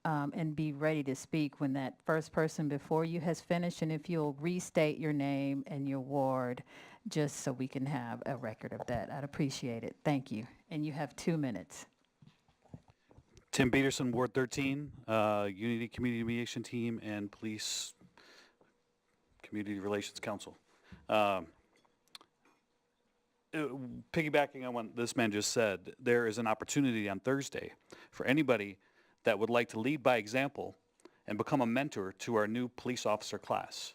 and be ready to speak when that first person before you has finished, and if you'll restate your name and your ward, just so we can have a record of that. I'd appreciate it. Thank you. And you have 2 minutes. Tim Peterson, Ward 13, Unity Community Mediation Team and Police Community Relations Council. Piggybacking on what this man just said, there is an opportunity on Thursday for anybody that would like to lead by example and become a mentor to our new police officer class.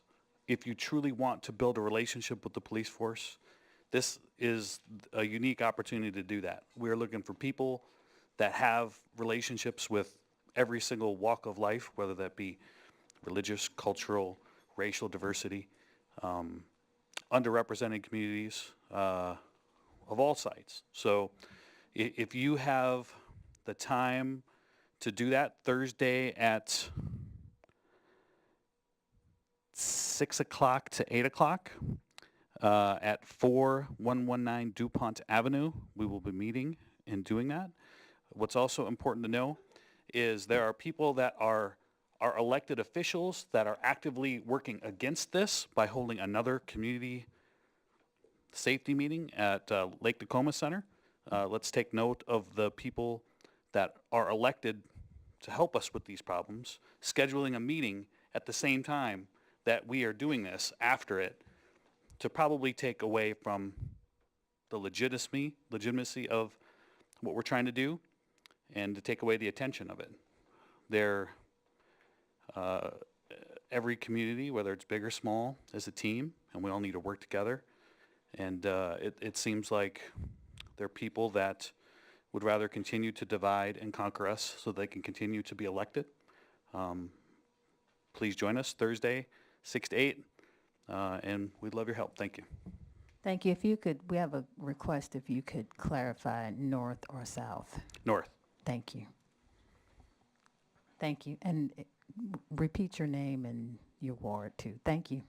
If you truly want to build a relationship with the police force, this is a unique opportunity to do that. We're looking for people that have relationships with every single walk of life, whether that be religious, cultural, racial diversity, underrepresented communities of all sides. So if you have the time to do that, Thursday at 6 o'clock to 8 o'clock at 4119 DuPont Avenue, we will be meeting and doing that. What's also important to know is there are people that are elected officials that are actively working against this by holding another community safety meeting at Lake Tacoma Center. Let's take note of the people that are elected to help us with these problems, scheduling a meeting at the same time that we are doing this after it to probably take away from the legitimacy of what we're trying to do and to take away the attention of it. Every community, whether it's big or small, is a team, and we all need to work together. And it seems like there are people that would rather continue to divide and conquer us so they can continue to be elected. Please join us Thursday, 6 to 8, and we'd love your help. Thank you. Thank you. If you could, we have a request if you could clarify north or south. North. Thank you. Thank you. And repeat your name and your ward too. Thank you.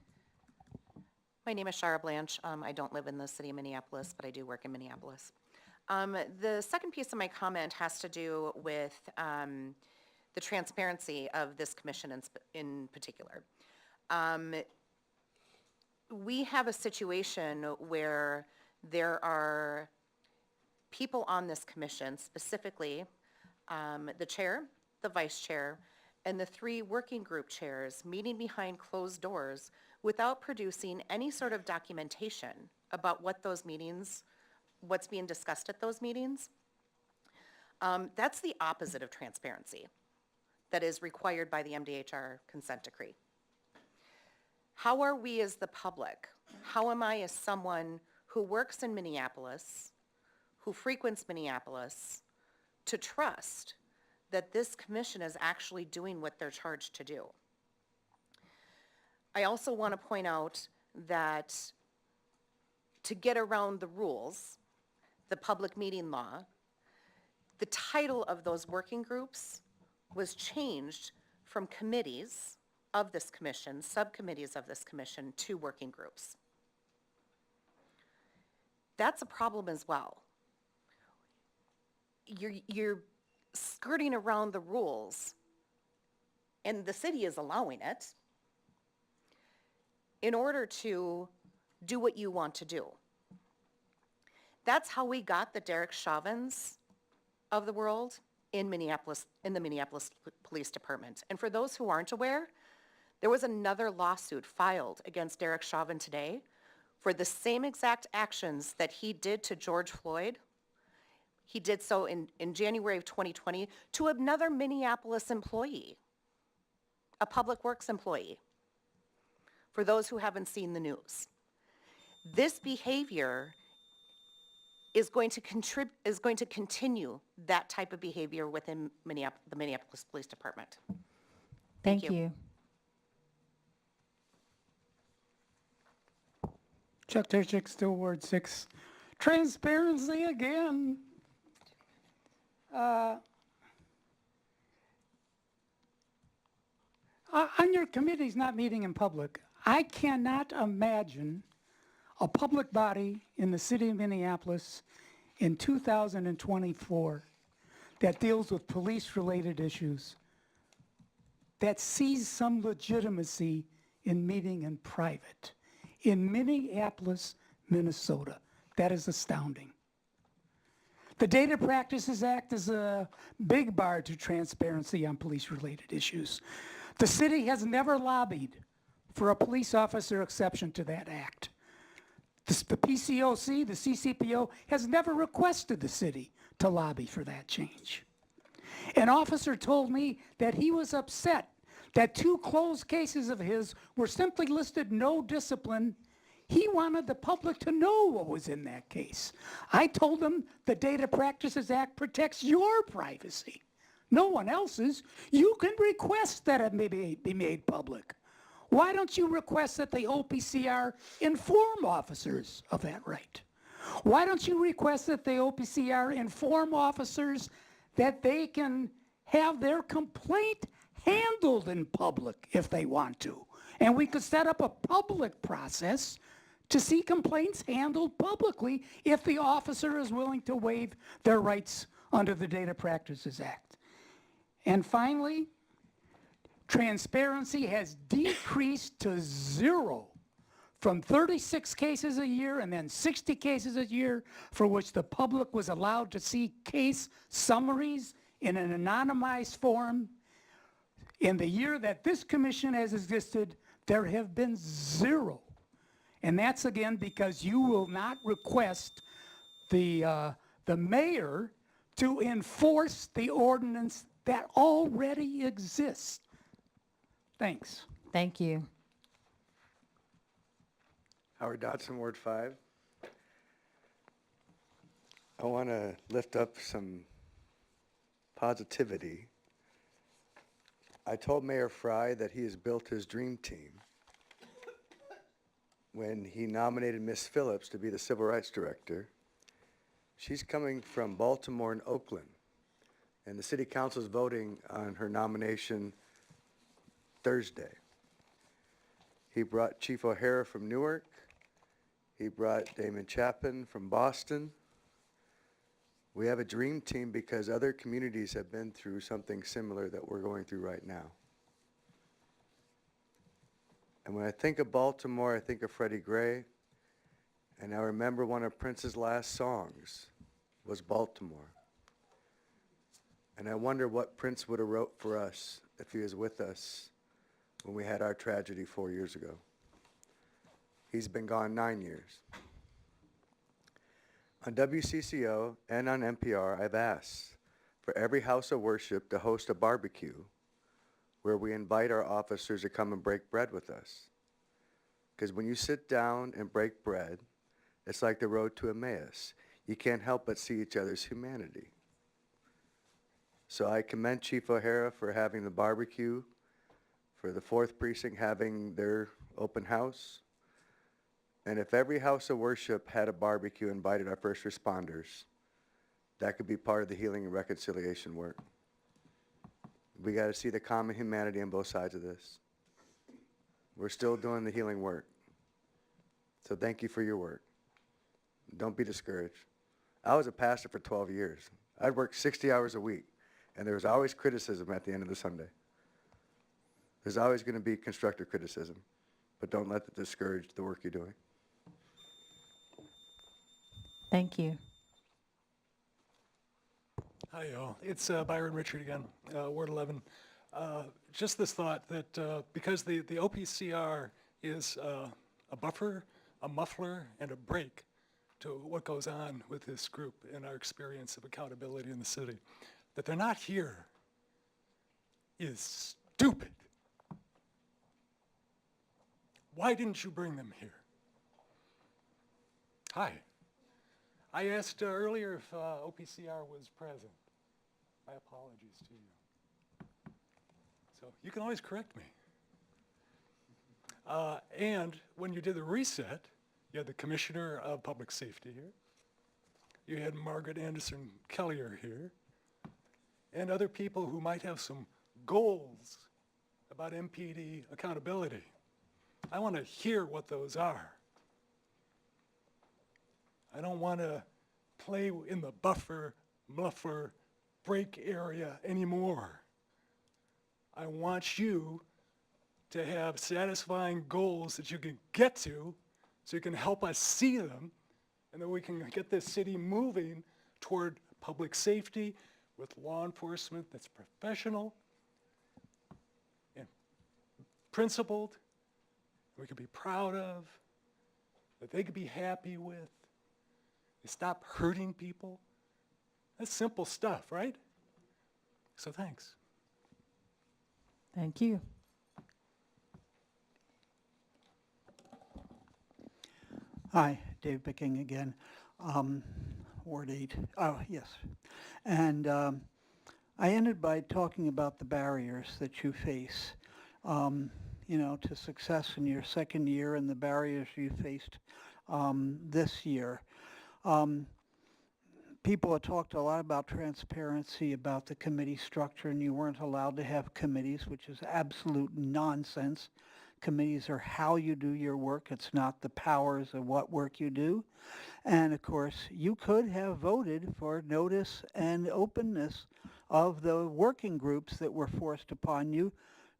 My name is Shara Blanche. I don't live in the city of Minneapolis, but I do work in Minneapolis. The second piece of my comment has to do with the transparency of this commission in particular. We have a situation where there are people on this commission, specifically the chair, the vice chair, and the 3 working group chairs meeting behind closed doors without producing any sort of documentation about what those meetings, what's being discussed at those meetings. That's the opposite of transparency that is required by the MDHR consent decree. How are we as the public, how am I as someone who works in Minneapolis, who frequents Minneapolis, to trust that this commission is actually doing what they're charged to do? I also want to point out that to get around the rules, the public meeting law, the title of those working groups was changed from committees of this commission, subcommittees of this commission, to working groups. That's a problem as well. You're skirting around the rules, and the city is allowing it, in order to do what you want to do. That's how we got the Derek Chauvins of the world in Minneapolis, in the Minneapolis Police Department. And for those who aren't aware, there was another lawsuit filed against Derek Chauvin today for the same exact actions that he did to George Floyd. He did so in January of 2020 to another Minneapolis employee, a public works employee, for those who haven't seen the news. This behavior is going to continue that type of behavior within the Minneapolis Police Department. Thank you. Chuck Turchik, still Ward 6. Transparency again. On your committees not meeting in public, I cannot imagine a public body in the city of Minneapolis in 2024 that deals with police-related issues, that sees some legitimacy in meeting in private. In Minneapolis, Minnesota, that is astounding. The Data Practices Act is a big bar to transparency on police-related issues. The city has never lobbied for a police officer exception to that act. The PCOC, the CCPO, has never requested the city to lobby for that change. An officer told me that he was upset that 2 closed cases of his were simply listed no discipline. He wanted the public to know what was in that case. I told him the Data Practices Act protects your privacy, no one else's. You can request that it may be made public. Why don't you request that the OPCR inform officers of that right? Why don't you request that the OPCR inform officers that they can have their complaint handled in public if they want to? And we could set up a public process to see complaints handled publicly if the officer is willing to waive their rights under the Data Practices Act. And finally, transparency has decreased to 0 from 36 cases a year and then 60 cases a year for which the public was allowed to see case summaries in an anonymized form. In the year that this commission has existed, there have been 0. And that's again because you will not request the mayor to enforce the ordinance that already exists. Thanks. Thank you. Howard Dodson, Ward 5. I want to lift up some positivity. I told Mayor Fry that he has built his dream team when he nominated Miss Phillips to be the Civil Rights Director. She's coming from Baltimore and Oakland, and the City Council is voting on her nomination Thursday. He brought Chief O'Hara from Newark. He brought Damon Chapin from Boston. We have a dream team because other communities have been through something similar that we're going through right now. And when I think of Baltimore, I think of Freddie Gray, and I remember one of Prince's last songs was Baltimore. And I wonder what Prince would have wrote for us if he was with us when we had our tragedy 4 years ago. He's been gone 9 years. On WCCO and on NPR, I've asked for every house of worship to host a barbecue where we invite our officers to come and break bread with us. Because when you sit down and break bread, it's like the road to Emmaus. You can't help but see each other's humanity. So I commend Chief O'Hara for having the barbecue, for the 4th Precinct having their open house. And if every house of worship had a barbecue and invited our first responders, that could be part of the healing and reconciliation work. We got to see the common humanity on both sides of this. We're still doing the healing work. So thank you for your work. Don't be discouraged. I was a pastor for 12 years. I'd work 60 hours a week, and there was always criticism at the end of the Sunday. There's always going to be constructive criticism, but don't let it discourage the work you're doing. Thank you. Hi, y'all. It's Byron Richard again, Ward 11. Just this thought that because the OPCR is a buffer, a muffler, and a brake to what goes on with this group in our experience of accountability in the city, that they're not here is stupid. Why didn't you bring them here? Hi. I asked earlier if OPCR was present. My apologies to you. So you can always correct me. And when you did the reset, you had the Commissioner of Public Safety here. You had Margaret Anderson Kellier here. And other people who might have some goals about MPD accountability. I want to hear what those are. I don't want to play in the buffer, muffler, break area anymore. I want you to have satisfying goals that you can get to so you can help us see them, and then we can get this city moving toward public safety with law enforcement that's professional and principled, we can be proud of, that they could be happy with. They stop hurting people. That's simple stuff, right? So thanks. Thank you. Hi, Dave Bicking again, Ward 8. Oh, yes. And I ended by talking about the barriers that you face, to success in your second year and the barriers you faced this year. People have talked a lot about transparency, about the committee structure, and you weren't allowed to have committees, which is absolute nonsense. Committees are how you do your work. It's not the powers of what work you do. And of course, you could have voted for notice and openness of the working groups that were forced upon you.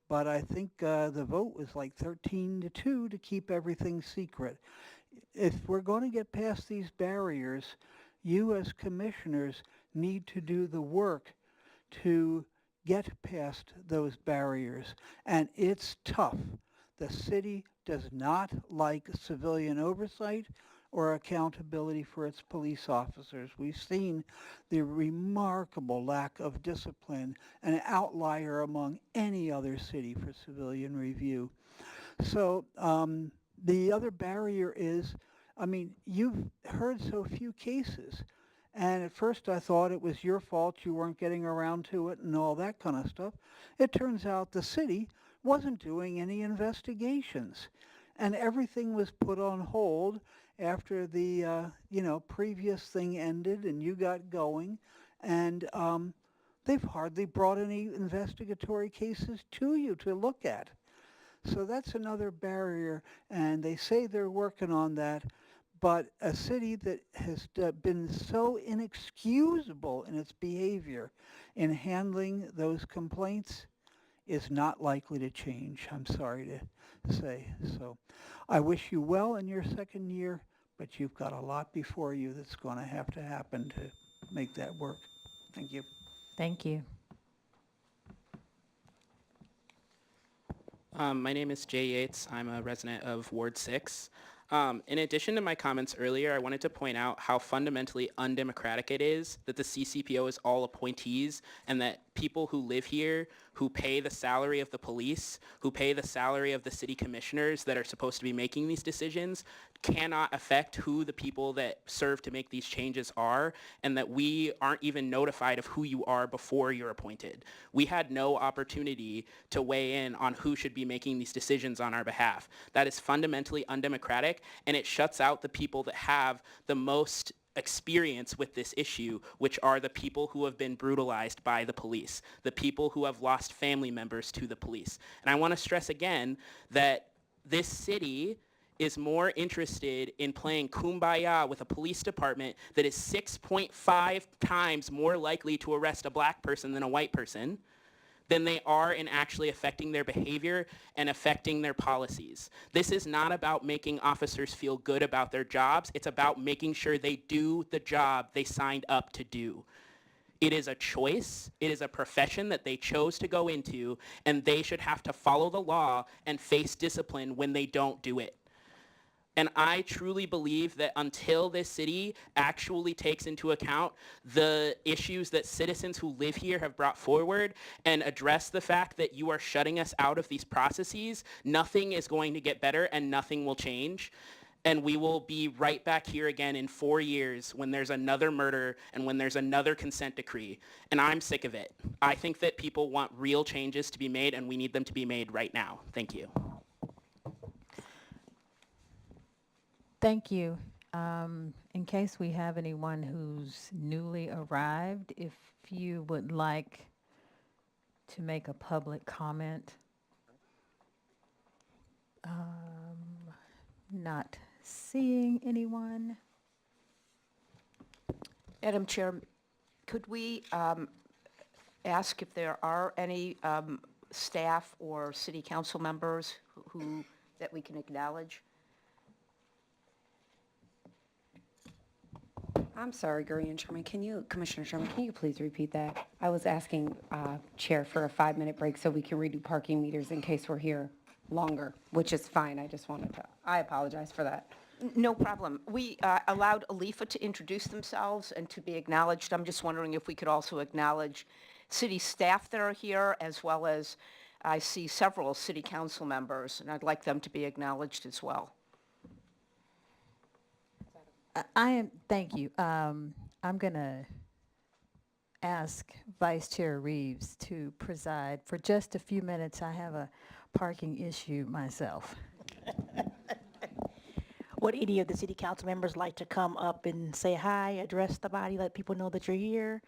But I think the vote was like 13-2 to keep everything secret. If we're going to get past these barriers, you as commissioners need to do the work to get past those barriers. And it's tough. The city does not like civilian oversight or accountability for its police officers. We've seen the remarkable lack of discipline, an outlier among any other city for civilian review. So the other barrier is, you've heard so few cases. And at first I thought it was your fault you weren't getting around to it and all that kind of stuff. It turns out the city wasn't doing any investigations. And everything was put on hold after the, previous thing ended and you got going. And they've hardly brought any investigatory cases to you to look at. So that's another barrier, and they say they're working on that. But a city that has been so inexcusable in its behavior in handling those complaints is not likely to change, I'm sorry to say. So I wish you well in your second year, but you've got a lot before you that's going to happen too. make that work. Thank you. Thank you. My name is Jay Yates. I'm a resident of Ward 6. In addition to my comments earlier, I wanted to point out how fundamentally undemocratic it is that the CCPO is all appointees and that people who live here, who pay the salary of the police, who pay the salary of the city commissioners that are supposed to be making these decisions, cannot affect who the people that serve to make these changes are, and that we aren't even notified of who you are before you're appointed. We had no opportunity to weigh in on who should be making these decisions on our behalf. That is fundamentally undemocratic, and it shuts out the people that have the most experience with this issue, which are the people who have been brutalized by the police, the people who have lost family members to the police. And I want to stress again that this city is more interested in playing kumbaya with a police department that is 6.5 times more likely to arrest a black person than a white person than they are in actually affecting their behavior and affecting their policies. This is not about making officers feel good about their jobs. It's about making sure they do the job they signed up to do. It is a choice. It is a profession that they chose to go into, and they should have to follow the law and face discipline when they don't do it. And I truly believe that until this city actually takes into account the issues that citizens who live here have brought forward and address the fact that you are shutting us out of these processes, nothing is going to get better and nothing will change. And we will be right back here again in 4 years when there's another murder and when there's another consent decree. And I'm sick of it. I think that people want real changes to be made, and we need them to be made right now. Thank you. Thank you. In case we have anyone who's newly arrived, if you would like to make a public comment, not seeing anyone. Madam Chair, could we ask if there are any staff or city council members who that we can acknowledge? I'm sorry, Commissioner Sherman, can you please repeat that? I was asking Chair for a 5-minute break so we can redo parking meters in case we're here longer, which is fine. I apologize for that. No problem. We allowed Alifa to introduce themselves and to be acknowledged. I'm just wondering if we could also acknowledge city staff that are here, as well as I see several city council members, and I'd like them to be acknowledged as well. Thank you. I'm going to ask Vice Chair Reeves to preside for just a few minutes. I have a parking issue myself. Would any of the city council members like to come up and say hi, address the body, let people know that you're here?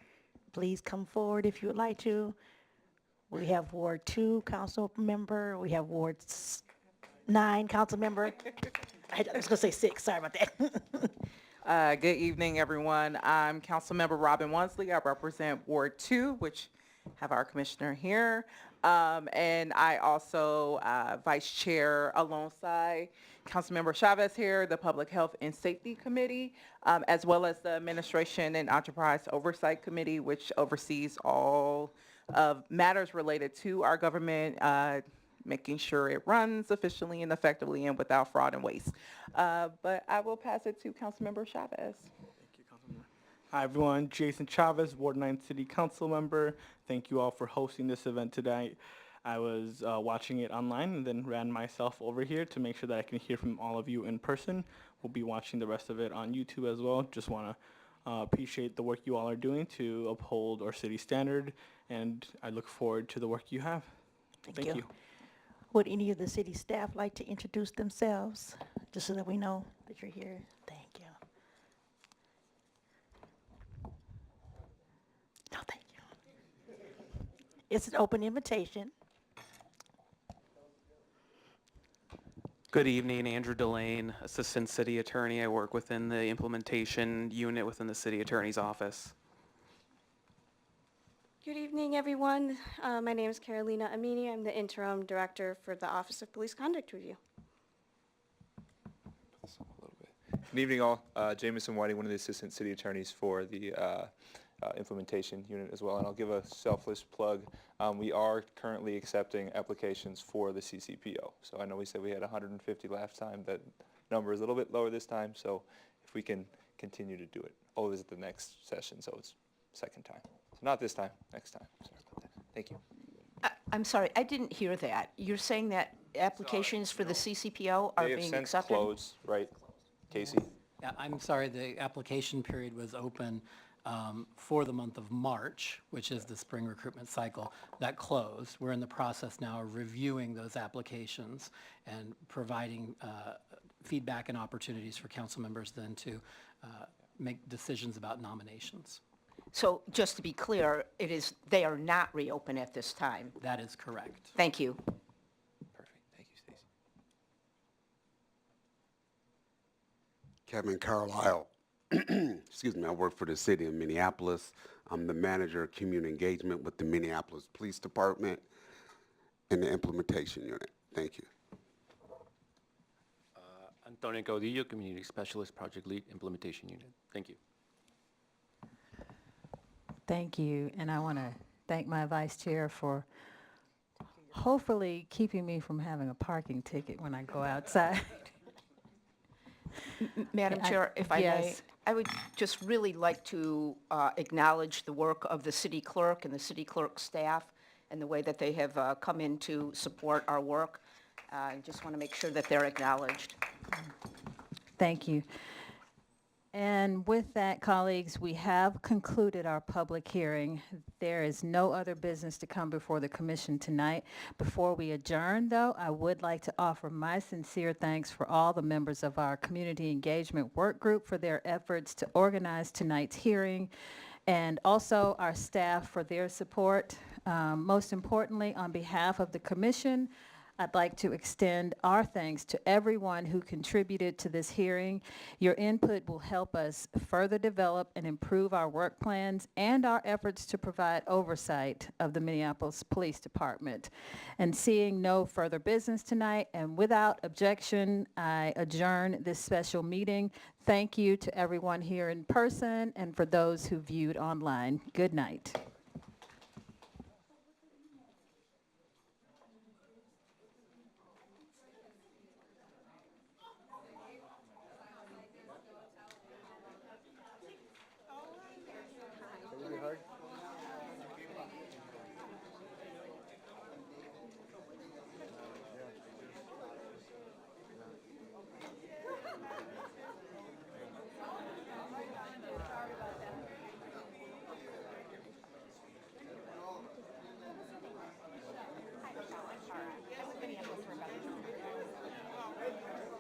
Please come forward if you would like to. We have Ward 2 council member. We have Ward 9 council member. I was going to say 6. Sorry about that. Good evening, everyone. I'm Councilmember Robin Wansley. I represent Ward 2, which have our commissioner here. And I also vice chair alongside Councilmember Chavez here, the Public Health and Safety Committee, as well as the Administration and Enterprise Oversight Committee, which oversees all of matters related to our government, making sure it runs efficiently and effectively and without fraud and waste. But I will pass it to Councilmember Chavez. Hi everyone, Jason Chavez, Ward 9 City Council member. Thank you all for hosting this event tonight. I was watching it online and then ran myself over here to make sure that I can hear from all of you in person. We'll be watching the rest of it on YouTube as well. Just want to appreciate the work you all are doing to uphold our city standard, and I look forward to the work you have. Thank you. Would any of the city staff like to introduce themselves, just so that we know that you're here? Thank you. No, thank you. It's an open invitation. Good evening, Andrew Delane, Assistant City Attorney. I work within the implementation unit within the City Attorney's Office. Good evening, everyone. My name is Carolina Amini. I'm the Interim Director for the Office of Police Conduct Review. Good evening, all. Jameson Whiting, one of the assistant city attorneys for the implementation unit as well. And I'll give a selfless plug. We are currently accepting applications for the CCPO. So I know we said we had 150 last time. That number is a little bit lower this time. So if we can continue to do it. Always at the next session, so it's second time. So not this time, next time. Sorry about that. Thank you. I'm sorry, I didn't hear that. You're saying that applications for the CCPO are They have being since accepted? closed, right, Casey? Yeah, I'm sorry, the application period was open for the month of March, which is the spring recruitment cycle. That closed. We're in the process now of reviewing those applications and providing feedback and opportunities for council members then to make decisions about nominations. So just to be clear, they are not reopened at this time. That is correct. Thank you. Perfect. Thank you, Stacy. Kevin Carlisle. Excuse me, I work for the city of Minneapolis. I'm the manager of community engagement with the Minneapolis Police Department and the implementation unit. Thank you. Antonio Caudillo, Community Specialist, Project Lead, Implementation Unit. Thank you. Thank you, and I want to thank my vice chair for hopefully keeping me from having a parking ticket when I go outside. Madam Chair, if I may, yes. I would just really like to acknowledge the work of the city clerk and the city clerk staff and the way that they have come in to support our work. I just want to make sure that they're acknowledged. Thank you. And with that, colleagues, we have concluded our public hearing. There is no other business to come before the commission tonight. Before we adjourn, though, I would like to offer my sincere thanks for all the members of our community engagement work group for their efforts to organize tonight's hearing, and also our staff for their support. Most importantly, on behalf of the commission, I'd like to extend our thanks to everyone who contributed to this hearing. Your input will help us further develop and improve our work plans and our efforts to provide oversight of the Minneapolis Police Department. And seeing no further business tonight, and without objection, I adjourn this special meeting. Thank you to everyone here in person and for those who viewed online. Good night.